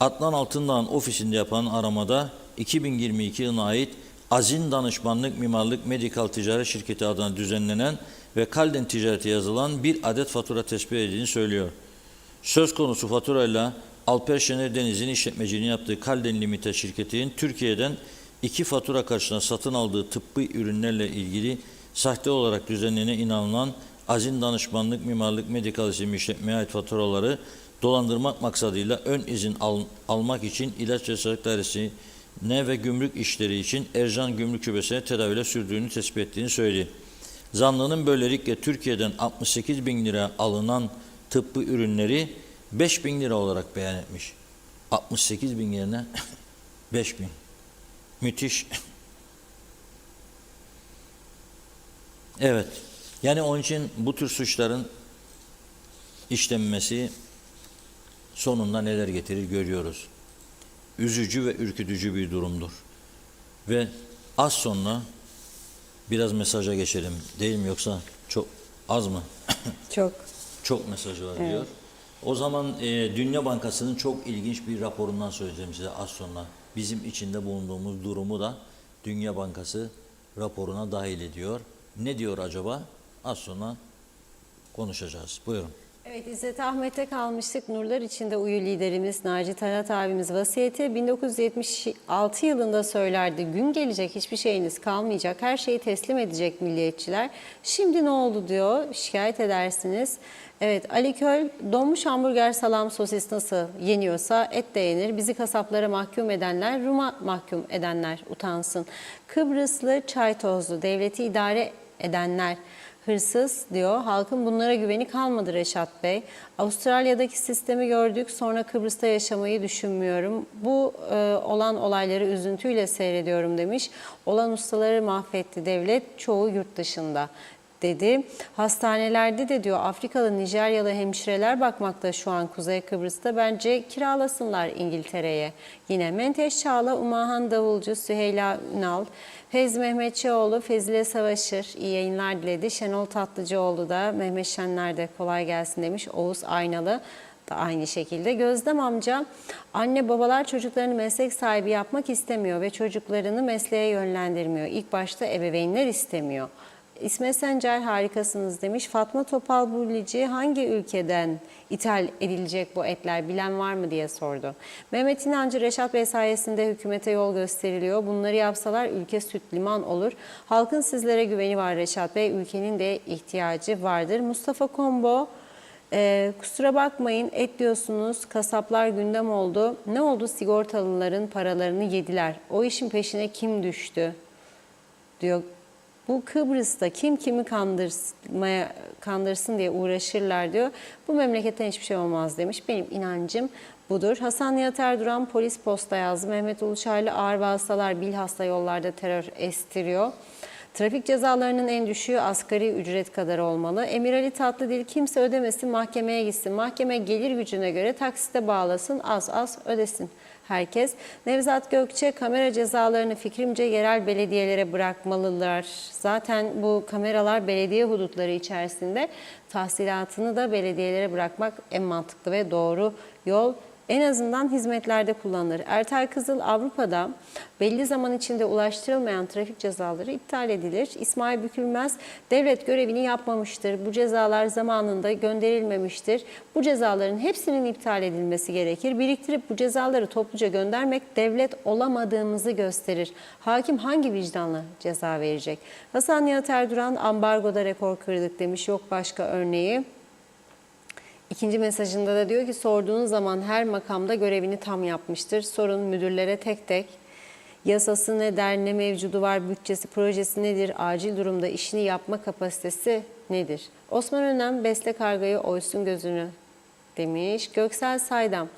Adnan Altındağ'ın ofisinde yapılan aramada 2022 yılına ait Azin Danışmanlık Mimarlık Medikal Ticaret Şirketi adına düzenlenen ve Kalden Ticaret'e yazılan bir adet fatura tespit edildiğini söylüyor. Söz konusu faturayla Alper Şener Deniz'in işletmeciliğini yaptığı Kalden Limited şirketinin Türkiye'den 2 fatura karşılığında satın aldığı tıbbi ürünlerle ilgili sahte olarak düzenlenen inanılan Azin Danışmanlık Mimarlık Medikal isimli işletmeye ait faturaları dolandırmak maksadıyla ön izin almak için İlaç ve Sağlık Dairesi'ne ve gümrük işleri için Ercan Gümrük Şubesi'ne tedavüle sürdüğünü tespit ettiğini söyledi. Zanlının böylelikle Türkiye'den 68 bin lira alınan tıbbi ürünleri 5 bin lira olarak beyan etmiş. 68 bin yerine 5 bin. Müthiş. Evet. Yani onun için bu tür suçların işlenmesi sonunda neler getirir görüyoruz. Üzücü ve ürkütücü bir durumdur. Ve az sonra biraz mesaja geçelim değil mi, yoksa çok az mı? Çok. Çok mesaj var diyor. O zaman Dünya Bankası'nın çok ilginç bir raporundan söyleyeceğim size az sonra. Bizim içinde bulunduğumuz durumu da Dünya Bankası raporuna dahil ediyor. Ne diyor acaba? Az sonra konuşacağız. Buyurun. Evet, İzzet Ahmet'e kalmıştık. Nurlar içinde uyu liderimiz Naci Talat abimiz vasiyeti 1976 yılında söylerdi. Gün gelecek, hiçbir şeyiniz kalmayacak, her şeyi teslim edecek milliyetçiler. Şimdi ne oldu diyor, şikayet edersiniz. Evet, Ali Köl, donmuş hamburger, salam, sosis nasıl yeniyorsa et de yenir. Bizi kasaplara mahkum edenler, Rum'a mahkum edenler utansın. Kıbrıslı çay tozlu, devleti idare edenler hırsız diyor. Halkın bunlara güveni kalmadı Reşat Bey. Avustralya'daki sistemi gördük. Sonra Kıbrıs'ta yaşamayı düşünmüyorum. Bu olan olayları üzüntüyle seyrediyorum demiş. Olan ustaları mahvetti devlet. Çoğu yurt dışında dedi. Hastanelerde de diyor Afrikalı, Nijeryalı hemşireler bakmakta şu an Kuzey Kıbrıs'ta. Bence kiralasınlar İngiltere'ye. Yine Menteş Çağla, Umahan Davulcu, Süheyla Ünal, Feyz Mehmetçioğlu, Fezile Savaşır iyi yayınlar diledi. Şenol Tatlıcıoğlu da Mehmet Şenler de kolay gelsin demiş. Oğuz Aynalı da aynı şekilde. Gözlem amca, anne babalar çocuklarını meslek sahibi yapmak istemiyor ve çocuklarını mesleğe yönlendirmiyor. İlk başta ebeveynler istemiyor. İsmet Sencer harikasınız demiş. Fatma Topal Burlici, hangi ülkeden ithal edilecek bu etler bilen var mı diye sordu. Mehmet İnancı, Reşat Bey sayesinde hükümete yol gösteriliyor. Bunları yapsalar ülke süt liman olur. Halkın sizlere güveni var Reşat Bey. Ülkenin de ihtiyacı vardır. Mustafa Kombo, kusura bakmayın et diyorsunuz, kasaplar gündem oldu. Ne oldu, sigortalıların paralarını yediler. O işin peşine kim düştü diyor. Bu Kıbrıs'ta kim kimi kandırsın diye uğraşırlar diyor. Bu memleketten hiçbir şey olmaz demiş. Benim inancım budur. Hasan Nihat Erduran polis posta yazdı. Mehmet Uluçaylı, ağır vasıtalar bilhassa yollarda terör estiriyor. Trafik cezalarının en düşüğü asgari ücret kadar olmalı. Emir Ali Tatlıdil, kimse ödemesin, mahkemeye gitsin. Mahkeme gelir gücüne göre taksite bağlasın, az az ödesin herkes. Nevzat Gökçe, kamera cezalarını fikrimce yerel belediyelere bırakmalılar. Zaten bu kameralar belediye hudutları içerisinde, tahsilatını da belediyelere bırakmak en mantıklı ve doğru yol. En azından hizmetlerde kullanılır. Ertel Kızıl, Avrupa'da belli zaman içinde ulaştırılmayan trafik cezaları iptal edilir. İsmail Bükülmez, devlet görevini yapmamıştır. Bu cezalar zamanında gönderilmemiştir. Bu cezaların hepsinin iptal edilmesi gerekir. Biriktirip bu cezaları topluca göndermek devlet olamadığımızı gösterir. Hakim hangi vicdanla ceza verecek? Hasan Nihat Erduran, ambargoda rekor kırdık demiş. Yok başka örneği. İkinci mesajında da diyor ki sorduğunuz zaman her makamda görevini tam yapmıştır. Sorun müdürlere tek tek. Yasası ne der, ne mevcudu var, bütçesi, projesi nedir, acil durumda işini yapma kapasitesi nedir? Osman Önem, besle kargayı oysun gözünü demiş. Göksel Saydam,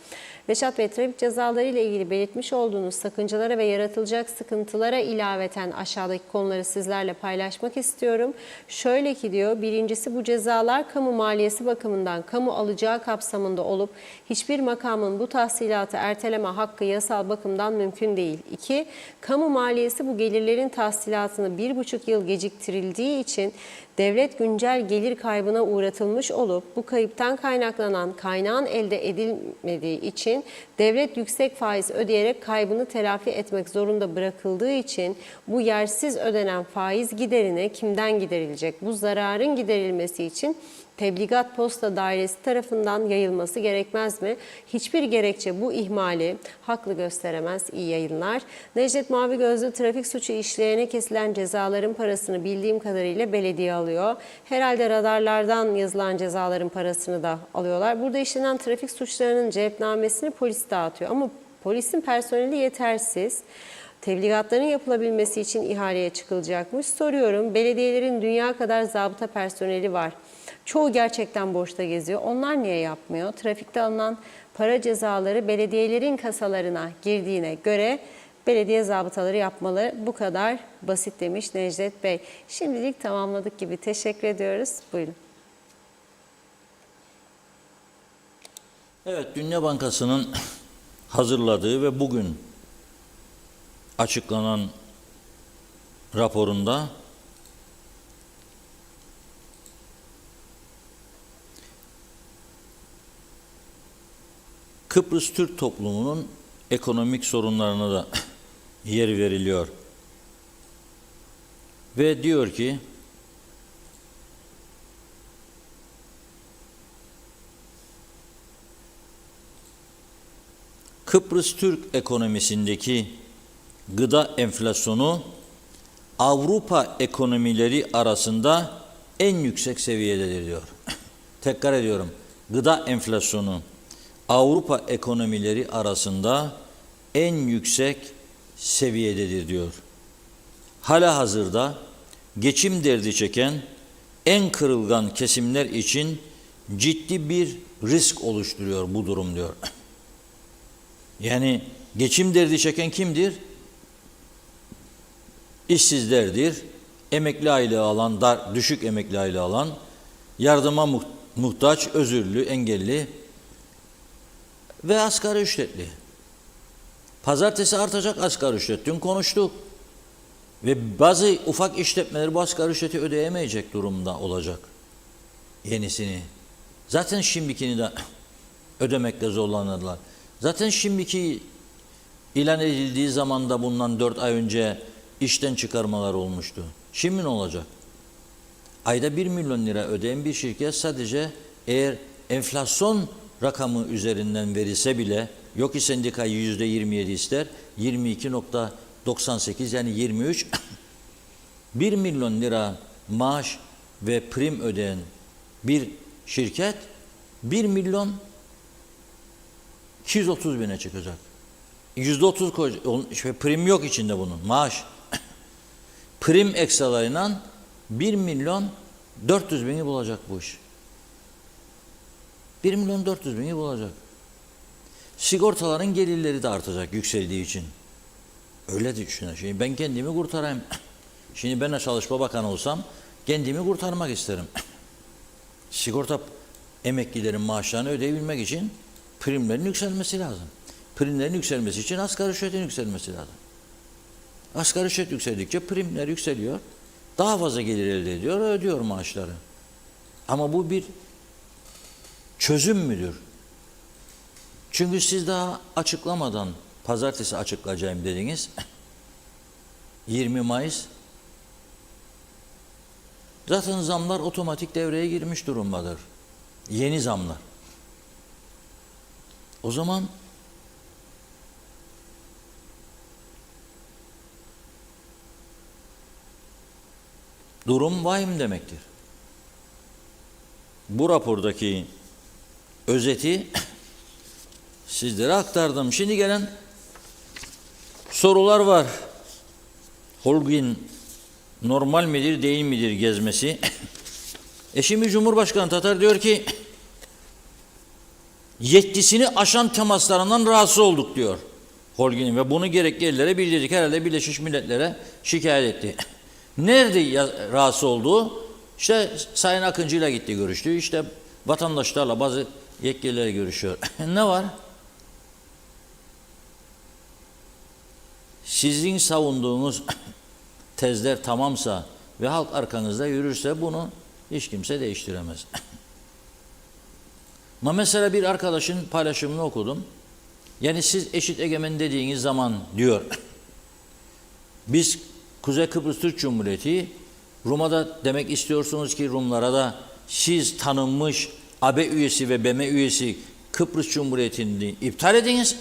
Reşat Bey, trafik cezaları ile ilgili belirtmiş olduğunuz sakıncalara ve yaratılacak sıkıntılara ilaveten aşağıdaki konuları sizlerle paylaşmak istiyorum. Şöyle ki diyor, birincisi bu cezalar kamu maliyesi bakımından kamu alacağı kapsamında olup hiçbir makamın bu tahsilatı erteleme hakkı yasal bakımdan mümkün değil. 2. Kamu maliyesi bu gelirlerin tahsilatını 1,5 yıl geciktirildiği için devlet güncel gelir kaybına uğratılmış olup bu kayıptan kaynaklanan kaynağın elde edilmediği için devlet yüksek faiz ödeyerek kaybını telafi etmek zorunda bırakıldığı için bu yersiz ödenen faiz giderine kimden giderilecek? Bu zararın giderilmesi için Tebligat Posta Dairesi tarafından yayılması gerekmez mi? Hiçbir gerekçe bu ihmali haklı gösteremez. İyi yayınlar. Necdet Mavi Gözlü, trafik suçu işleyene kesilen cezaların parasını bildiğim kadarıyla belediye alıyor. Herhalde radarlardan yazılan cezaların parasını da alıyorlar. Burada işlenen trafik suçlarının cepnamesini polis dağıtıyor. Ama polisin personeli yetersiz. Tebligatların yapılabilmesi için ihaleye çıkılacakmış. Soruyorum, belediyelerin dünya kadar zabıta personeli var. Çoğu gerçekten boşta geziyor. Onlar niye yapmıyor? Trafikte alınan para cezaları belediyelerin kasalarına girdiğine göre belediye zabıtaları yapmalı. Bu kadar basit demiş Necdet Bey. Şimdilik tamamladık gibi. Teşekkür ediyoruz. Buyurun. Evet, Dünya Bankası'nın hazırladığı ve bugün açıklanan raporunda Kıbrıs Türk toplumunun ekonomik sorunlarına da yer veriliyor. Ve diyor ki, Kıbrıs Türk ekonomisindeki gıda enflasyonu Avrupa ekonomileri arasında en yüksek seviyededir diyor. Tekrar ediyorum. Gıda enflasyonu Avrupa ekonomileri arasında en yüksek seviyededir diyor. Halihazırda geçim derdi çeken en kırılgan kesimler için ciddi bir risk oluşturuyor bu durum diyor. Yani geçim derdi çeken kimdir? İşsizlerdir, emekli aylığı alan, düşük emekli aylığı alan, yardıma muhtaç, özürlü, engelli ve asgari ücretli. Pazartesi artacak asgari ücret. Dün konuştuk. Ve bazı ufak işletmeler bu asgari ücreti ödeyemeyecek durumda olacak. Yenisini. Zaten şimdikini de ödemekte zorlanırlar. Zaten şimdiki ilan edildiği zaman da bundan 4 ay önce işten çıkarmalar olmuştu. Şimdi ne olacak? Ayda 1 milyon lira ödeyen bir şirket sadece eğer enflasyon rakamı üzerinden verilse bile, yok ki sendikayı %27 ister, 22,98 yani 23, 1 milyon lira maaş ve prim ödeyen bir şirket 1 milyon 230 bine çıkacak. %30 prim yok içinde bunun, maaş. Prim ekstralarıyla 1 milyon 400 bini bulacak bu iş. 1 milyon 400 bini bulacak. Sigortaların gelirleri de artacak yükseldiği için. Öyle düşünün. Şimdi ben kendimi kurtarayım. Şimdi ben de Çalışma Bakanı olsam kendimi kurtarmak isterim. Sigorta emeklilerin maaşlarını ödeyebilmek için primlerin yükselmesi lazım. Primlerin yükselmesi için asgari ücretin yükselmesi lazım. Asgari ücret yükseldikçe primler yükseliyor. Daha fazla gelir elde ediyor, ödüyor maaşları. Ama bu bir çözüm müdür? Çünkü siz daha açıklamadan pazartesi açıklayacağım dediniz. 20 Mayıs. Zaten zamlar otomatik devreye girmiş durumdadır. Yeni zamlar. O zaman durum vahim demektir. Bu rapordaki özeti sizlere aktardım. Şimdi gelen sorular var. Holguin normal midir, değil midir gezmesi? Şimdi Cumhurbaşkanı Tatar diyor ki yetkisini aşan temaslarından rahatsız olduk diyor Holgin'in ve bunu gerekli yerlere bildirdik. Herhalde Birleşmiş Milletler'e şikayet etti. Nerede rahatsız olduğu? İşte Sayın Akıncı'yla gitti görüştü. İşte vatandaşlarla bazı yetkililerle görüşüyor. Ne var? Sizin savunduğunuz tezler tamamsa ve halk arkanızda yürürse bunu hiç kimse değiştiremez. Ama mesela bir arkadaşın paylaşımını okudum. Yani siz eşit egemen dediğiniz zaman diyor, biz Kuzey Kıbrıs Türk Cumhuriyeti, Rum'a da demek istiyorsunuz ki Rumlara da siz tanınmış AB üyesi ve BM üyesi Kıbrıs Cumhuriyeti'ni iptal ediniz.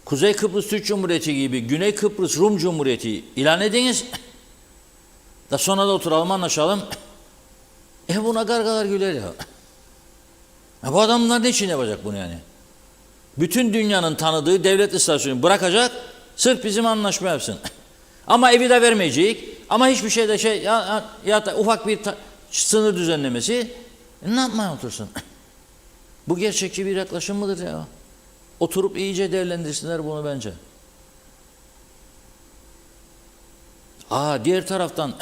Kuzey Kıbrıs Türk Cumhuriyeti gibi Güney Kıbrıs Rum Cumhuriyeti ilan ediniz. Da sonra da oturalım anlaşalım. Buna gargalar güler ya. Bu adamlar ne için yapacak bunu yani? Bütün dünyanın tanıdığı devlet istasyonu bırakacak, sırf bizim anlaşma yapsın. Ama evi de vermeyecek, ama hiçbir şeyde ya da ufak bir sınır düzenlemesi, ne yapmaya otursun? Bu gerçekçi bir yaklaşım mıdır ya? Oturup iyice değerlendirsinler bunu bence. Diğer taraftan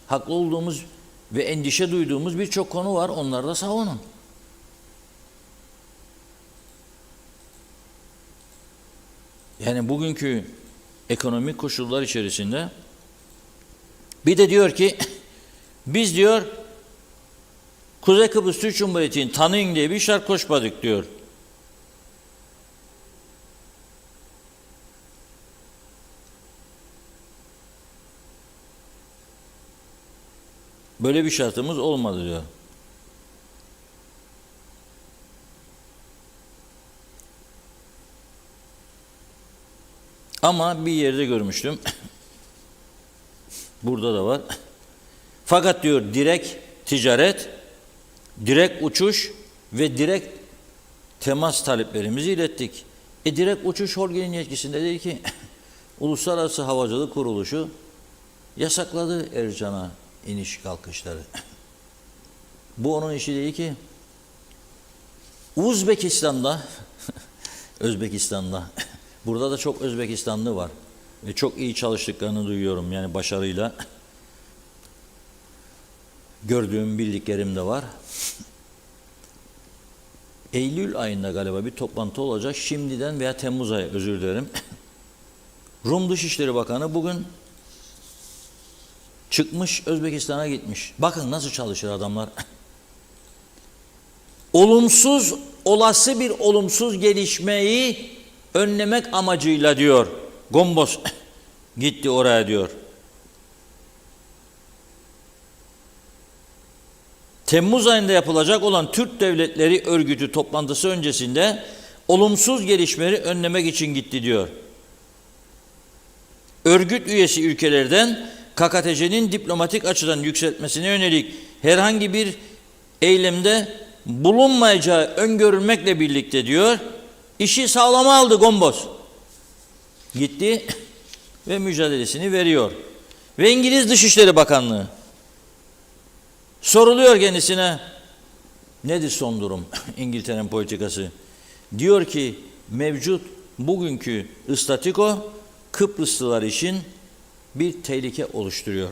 haklı olduğumuz ve endişe duyduğumuz birçok konu var. Onları da savunun. Yani bugünkü ekonomik koşullar içerisinde bir de diyor ki biz diyor Kuzey Kıbrıs Türk Cumhuriyeti'ni tanıyın diye bir şart koşmadık diyor. Böyle bir şartımız olmadı diyor. Ama bir yerde görmüştüm. Burada da var. Fakat diyor direkt ticaret, direkt uçuş ve direkt temas taleplerimizi ilettik. Direkt uçuş Holgin'in yetkisinde değil ki Uluslararası Havacılık Kuruluşu yasakladı Ercan'a iniş kalkışları. Bu onun işi değil ki. Özbekistan'da burada da çok Özbekistanlı var ve çok iyi çalıştıklarını duyuyorum, yani başarıyla gördüğüm, bildiklerim de var. Eylül ayında galiba bir toplantı olacak, şimdiden, veya Temmuz ayı, özür dilerim. Rum Dışişleri Bakanı bugün çıkmış, Özbekistan'a gitmiş. Bakın nasıl çalışır adamlar. Olası bir olumsuz gelişmeyi önlemek amacıyla diyor. Gombos gitti oraya diyor. Temmuz ayında yapılacak olan Türk Devletleri Örgütü toplantısı öncesinde olumsuz gelişmeleri önlemek için gitti diyor. Örgüt üyesi ülkelerden KKTC'nin diplomatik açıdan yükseltmesine yönelik herhangi bir eylemde bulunmayacağı öngörülmekle birlikte diyor, işi sağlama aldı Gombos. Gitti ve mücadelesini veriyor. Ve İngiliz Dışişleri Bakanlığı soruluyor kendisine, nedir son durum İngiltere'nin politikası? Diyor ki mevcut bugünkü statiko Kıbrıslılar için bir tehlike oluşturuyor.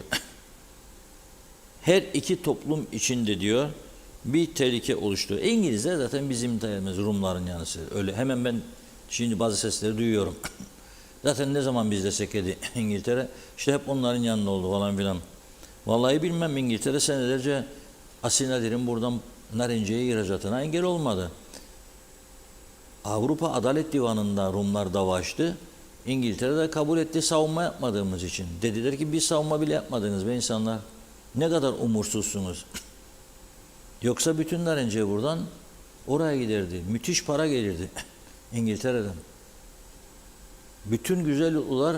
Her iki toplum için de diyor bir tehlike oluşturuyor. İngilizler zaten bizim dayanımız, Rumların yanısı. Öyle hemen ben şimdi bazı sesleri duyuyorum. Zaten ne zaman biz desek İngiltere, işte hep onların yanında oldu falan filan. Vallahi bilmem, İngiltere senelerce Asil Nadir'in buradan Narince'ye ihracatına engel olmadı. Avrupa Adalet Divanı'nda Rumlar dava açtı. İngiltere de kabul etti savunma yapmadığımız için. Dediler ki biz savunma bile yapmadınız be insanlar. Ne kadar umursuzsunuz. Yoksa bütün Narince buradan oraya giderdi. Müthiş para gelirdi İngiltere'den. Bütün güzel yollar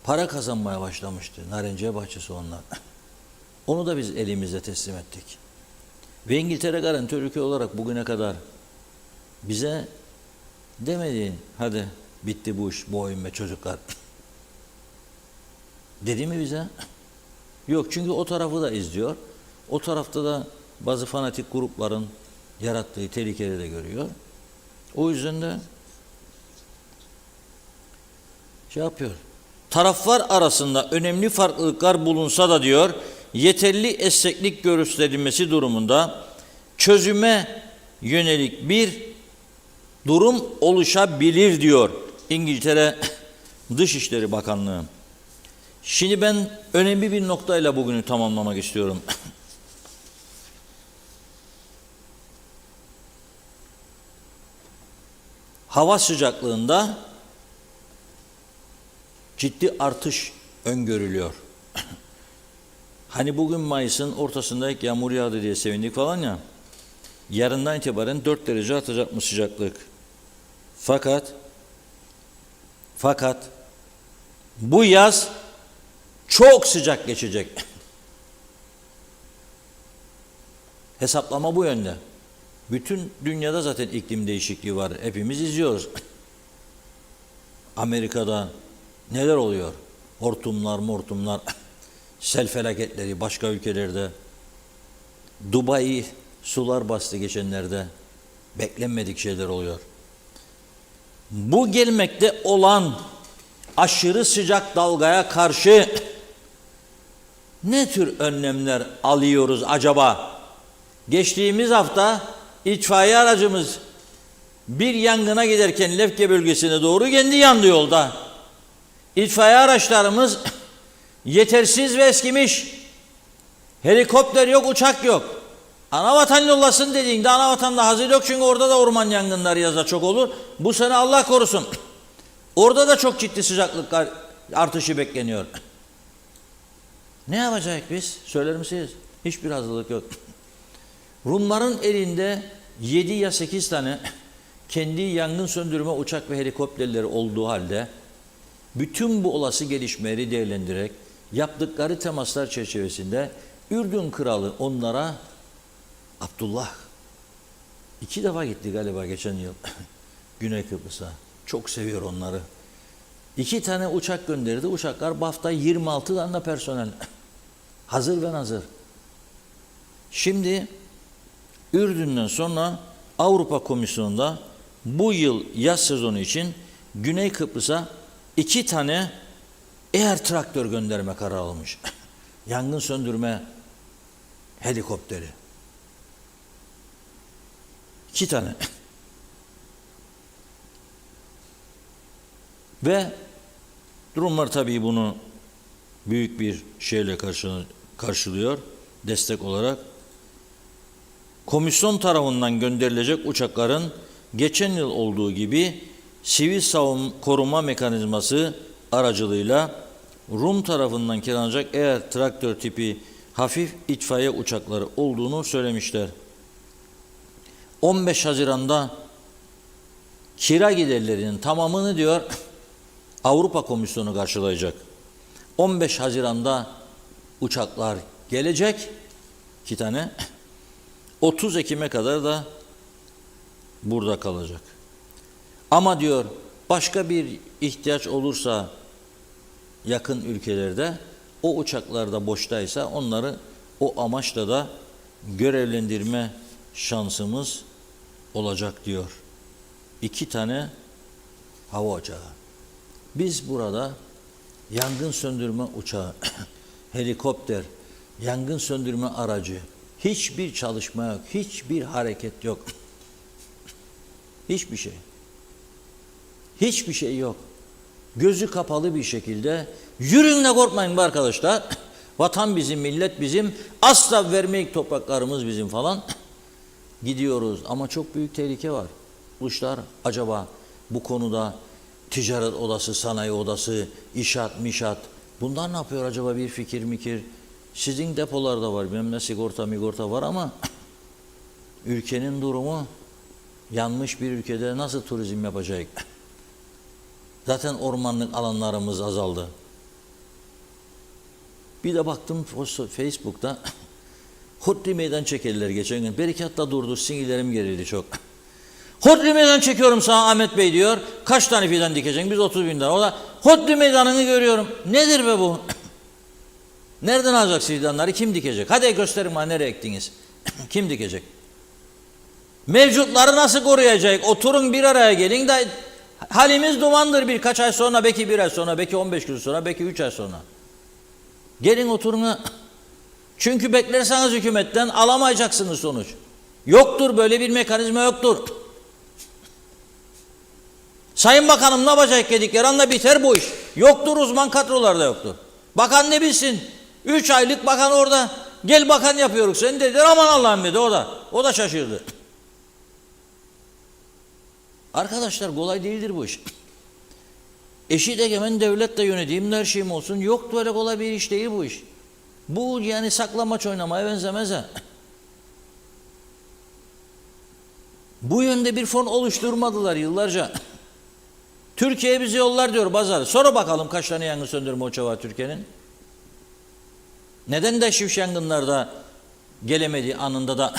para kazanmaya başlamıştı. Narenciye bahçesi onlar. Onu da biz elimizde teslim ettik. Ve İngiltere garanti ülke olarak bugüne kadar bize demedi, hadi bitti bu iş, bu oyun be çocuklar. Dedi mi bize? Yok, çünkü o tarafı da izliyor. O tarafta da bazı fanatik grupların yarattığı tehlikeleri de görüyor. O yüzden de şey yapıyor. Taraflar arasında önemli farklılıklar bulunsa da diyor, yeterli esneklik gösterilmesi durumunda çözüme yönelik bir durum oluşabilir diyor İngiltere Dışişleri Bakanlığı. Şimdi ben önemli bir noktayla bugünü tamamlamak istiyorum. Hava sıcaklığında ciddi artış öngörülüyor. Hani bugün Mayıs'ın ortasında ilk yağmur yağdı diye sevindik falan ya. Yarından itibaren 4 derece artacak mı sıcaklık? Fakat bu yaz çok sıcak geçecek. Hesaplama bu yönde. Bütün dünyada zaten iklim değişikliği var. Hepimiz izliyoruz. Amerika'da neler oluyor? Hortumlar, sel felaketleri başka ülkelerde. Dubai sular bastı geçenlerde. Beklenmedik şeyler oluyor. Bu gelmekte olan aşırı sıcak dalgaya karşı ne tür önlemler alıyoruz acaba? Geçtiğimiz hafta itfaiye aracımız bir yangına giderken Lefke bölgesine doğru kendi yandı yolda. İtfaiye araçlarımız yetersiz ve eskimiş. Helikopter yok, uçak yok. Anavatan yollasın dediğinde anavatanda hazır yok çünkü orada da orman yangınları yazda çok olur. Bu sene Allah korusun. Orada da çok ciddi sıcaklık artışı bekleniyor. Ne yapacak biz? Söyler misiniz? Hiçbir hazırlık yok. Rumların elinde 7 ya 8 tane kendi yangın söndürme uçak ve helikopterleri olduğu halde bütün bu olası gelişmeleri değerlendirerek yaptıkları temaslar çerçevesinde Ürdün kralı onlara Abdullah 2 defa gitti galiba geçen yıl Güney Kıbrıs'a. Çok seviyor onları. 2 tane uçak gönderdi. Uçaklar BAF'ta 26 tane personel. Hazır ve nazır. Şimdi Ürdün'den sonra Avrupa Komisyonu'nda bu yıl yaz sezonu için Güney Kıbrıs'a 2 tane Air traktör gönderme kararı almış. Yangın söndürme helikopteri. 2 tane. Ve Rumlar tabii bunu büyük bir şeyle karşılıyor, destek olarak. Komisyon tarafından gönderilecek uçakların geçen yıl olduğu gibi sivil koruma mekanizması aracılığıyla Rum tarafından kiralanacak eğer traktör tipi hafif itfaiye uçakları olduğunu söylemişler. 15 Haziran'da kira giderlerinin tamamını diyor Avrupa Komisyonu karşılayacak. 15 Haziran'da uçaklar gelecek 2 tane. 30 Ekim'e kadar da burada kalacak. Ama diyor başka bir ihtiyaç olursa yakın ülkelerde o uçaklarda boştaysa onları o amaçla da görevlendirme şansımız olacak diyor. 2 tane hava uçağı. Biz burada yangın söndürme uçağı, helikopter, yangın söndürme aracı, hiçbir çalışma yok, hiçbir hareket yok. Hiçbir şey. Hiçbir şey yok. Gözü kapalı bir şekilde yürüyün de korkmayın be arkadaşlar. Vatan bizim, millet bizim, asla vermeyik topraklarımız bizim falan. Gidiyoruz ama çok büyük tehlike var. Kuşlar acaba bu konuda ticaret odası, sanayi odası, işat, mişat bunlar ne yapıyor acaba bir fikir mikir? Sizin depolarda var, bilmem ne sigorta var ama ülkenin durumu yanmış bir ülkede nasıl turizm yapacak? Zaten ormanlık alanlarımız azaldı. Bir de baktım Facebook'ta Hodri meydan çekerler geçen gün. Berekatta durdu, sinirlerim gerildi çok. Hodri meydan çekiyorum sana Ahmet Bey diyor. Kaç tane fidan dikeceksin? Biz 30 bin lira. O da Hodri meydanını görüyorum. Nedir be bu? Nereden alacak fidanları? Kim dikecek? Hadi gösterin bana nereye ektiniz? Kim dikecek? Mevcutları nasıl koruyacak? Oturun bir araya gelin de halimiz dumandır birkaç ay sonra, belki bir ay sonra, belki 15 gün sonra, belki 3 ay sonra. Gelin oturun. Çünkü beklerseniz hükümetten alamayacaksınız sonuç. Yoktur, böyle bir mekanizma yoktur. Sayın Bakanım ne yapacak dedikleri anda biter bu iş. Yoktur, uzman kadrolarda yoktur. Bakan ne bilsin? 3 aylık bakan orada. Gel bakan yapıyoruz seni dediler, aman Allah'ım dedi o da. O da şaşırdı. Arkadaşlar kolay değildir bu iş. Eşit egemen devletle yöneteyim, her şeyim olsun. Yok, böyle kolay bir iş değil bu iş. Bu yani saklambaç oynamaya benzemez ha. Bu yönde bir fon oluşturmadılar yıllarca. Türkiye bizi yollar diyor bazıları. Sonra bakalım kaç tane yangın söndürme uçağı var Türkiye'nin. Neden de şiş yangınlarda gelemedi anında da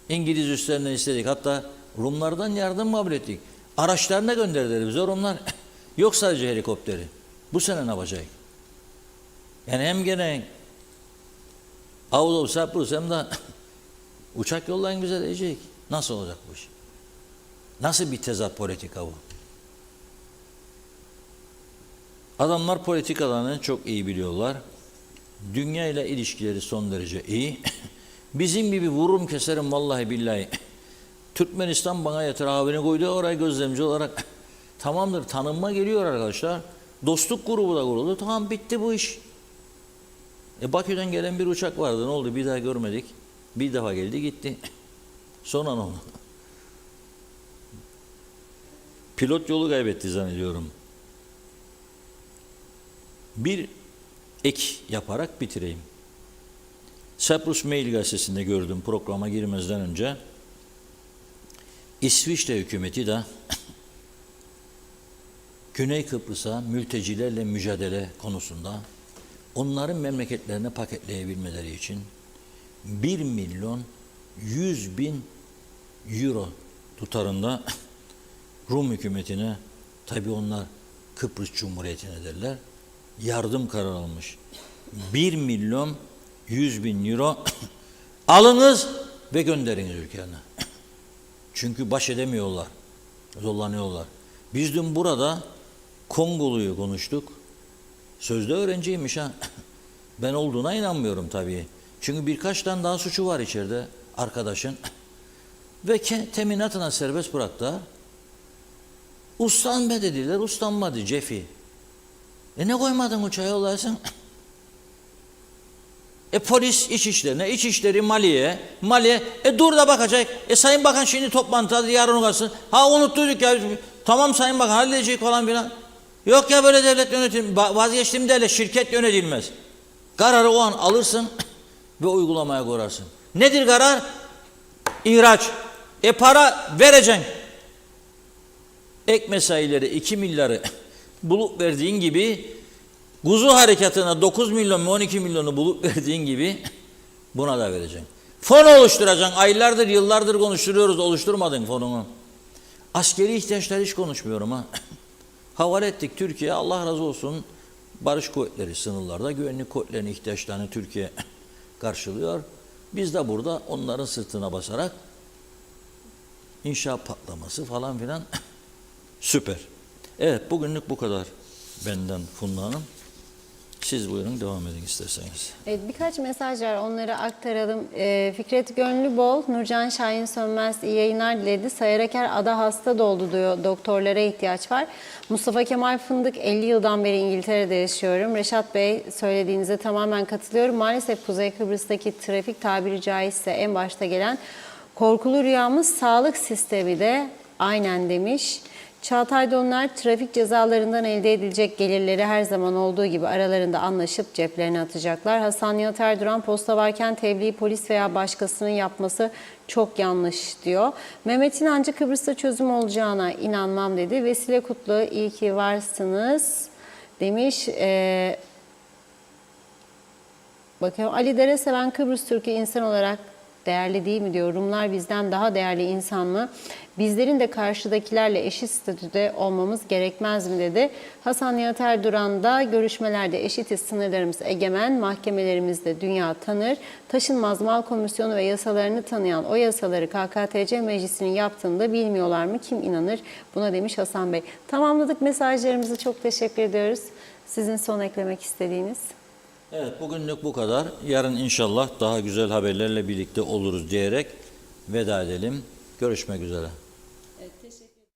İngiliz üstlerinden istedik. Hatta Rumlardan yardım kabul ettik. Araçlarına gönderdiler bize Rumlar. Yok sadece helikopteri. Bu sene ne yapacak? Yani hem gene Ağustos, Saprus hem de uçak yollayın bize diyecek. Nasıl olacak bu iş? Nasıl bir tezat politika bu? Adamlar politikalarını çok iyi biliyorlar. Dünya ile ilişkileri son derece iyi. Bizim gibi vururum keserim vallahi billahi. Türkmenistan bana yeter abini koydu oraya gözlemci olarak. Tamamdır, tanınma geliyor arkadaşlar. Dostluk grubu da kuruldu. Tamam, bitti bu iş. Bakü'den gelen bir uçak vardı. Ne oldu? Bir daha görmedik. Bir defa geldi gitti. Sonra ne oldu? Pilot yolu kaybetti zannediyorum. Bir ek yaparak bitireyim. Cyprus Mail gazetesinde gördüm programa girmezden önce. İsviçre hükümeti de Güney Kıbrıs'a mültecilerle mücadele konusunda onların memleketlerine paketleyebilmeleri için 1.100.000 euro tutarında Rum hükümetine, tabi onlar Kıbrıs Cumhuriyeti'ne derler, yardım kararı almış. 1.100.000 euro alınız ve gönderiniz ülkelerine. Çünkü baş edemiyorlar, zorlanıyorlar. Biz dün burada Kongolu'yu konuştuk. Sözde öğrenciymiş ha. Ben olduğuna inanmıyorum tabii. Çünkü birkaç tane daha suçu var içeride arkadaşın. Ve teminatına serbest bıraktılar. Ustan be dediler, ustanmadı Cefi. Ne koymadın uçağa olasın? Polis iç işlerine, iç işleri maliye, dur da bakacak. Sayın Bakan şimdi toplantıda yarın olmasın. Ha unuttuk ya. Tamam Sayın Bakan halledecek falan filan. Yok ya böyle devlet yönetim, vazgeçtiğim devlet şirket yönetilmez. Kararı o an alırsın ve uygulamaya koyarsın. Nedir karar? İhraç. Para vereceksin. Ek mesaileri 2 milyarı bulup verdiğin gibi Kuzu harekatına 9 milyon mu 12 milyonu bulup verdiğin gibi buna da vereceksin. Fon oluşturacaksın. Aylardır, yıllardır konuşturuyoruz. Oluşturmadın fonunu. Askeri ihtiyaçları hiç konuşmuyorum ha. Havale ettik Türkiye. Allah razı olsun. Barış kuvvetleri sınırlarda güvenlik kuvvetlerinin ihtiyaçlarını Türkiye karşılıyor. Biz de burada onların sırtına basarak inşaat patlaması falan filan süper. Evet, bugünlük bu kadar benden Funda Hanım. Siz buyurun devam edin isterseniz. Evet, birkaç mesaj var, onları aktaralım. Fikret Gönlübol, Nurcan Şahin Sönmez iyi yayınlar diledi. Sayaraker ada hasta doldu diyor, doktorlara ihtiyaç var. Mustafa Kemal Fındık 50 yıldan beri İngiltere'de yaşıyorum. Reşat Bey söylediğinize tamamen katılıyorum. Maalesef Kuzey Kıbrıs'taki trafik tabiri caizse en başta gelen korkulu rüyamız sağlık sistemi de aynen demiş. Çağatay Donlar, trafik cezalarından elde edilecek gelirleri her zaman olduğu gibi aralarında anlaşıp ceplerine atacaklar. Hasan Nihat Erduran, posta varken tebliği polis veya başkasının yapması çok yanlış diyor. Mehmet İnancı, Kıbrıs'ta çözüm olacağına inanmam dedi. Vesile Kutlu, iyi ki varsınız demiş. Bakıyorum Ali Dereseven, Kıbrıs Türk'ü insan olarak değerli değil mi diyor. Rumlar bizden daha değerli insan mı? Bizlerin de karşıdakilerle eşit statüde olmamız gerekmez mi dedi. Hasan Nihat Erduran da görüşmelerde eşitiz, sınırlarımız egemen, mahkemelerimizde dünya tanır. Taşınmaz mal komisyonu ve yasalarını tanıyan o yasaları KKTC Meclisi'nin yaptığını da bilmiyorlar mı? Kim inanır buna demiş Hasan Bey. Tamamladık mesajlarımızı, çok teşekkür ediyoruz. Sizin son eklemek istediğiniz? Evet, bugünlük bu kadar. Yarın inşallah daha güzel haberlerle birlikte oluruz diyerek veda edelim. Görüşmek üzere. Evet, teşekkür ederim.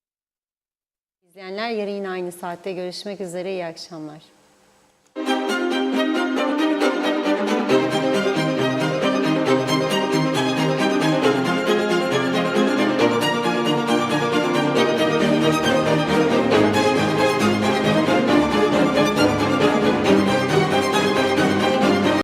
İzleyenler, yarın yine aynı saatte görüşmek üzere. İyi akşamlar.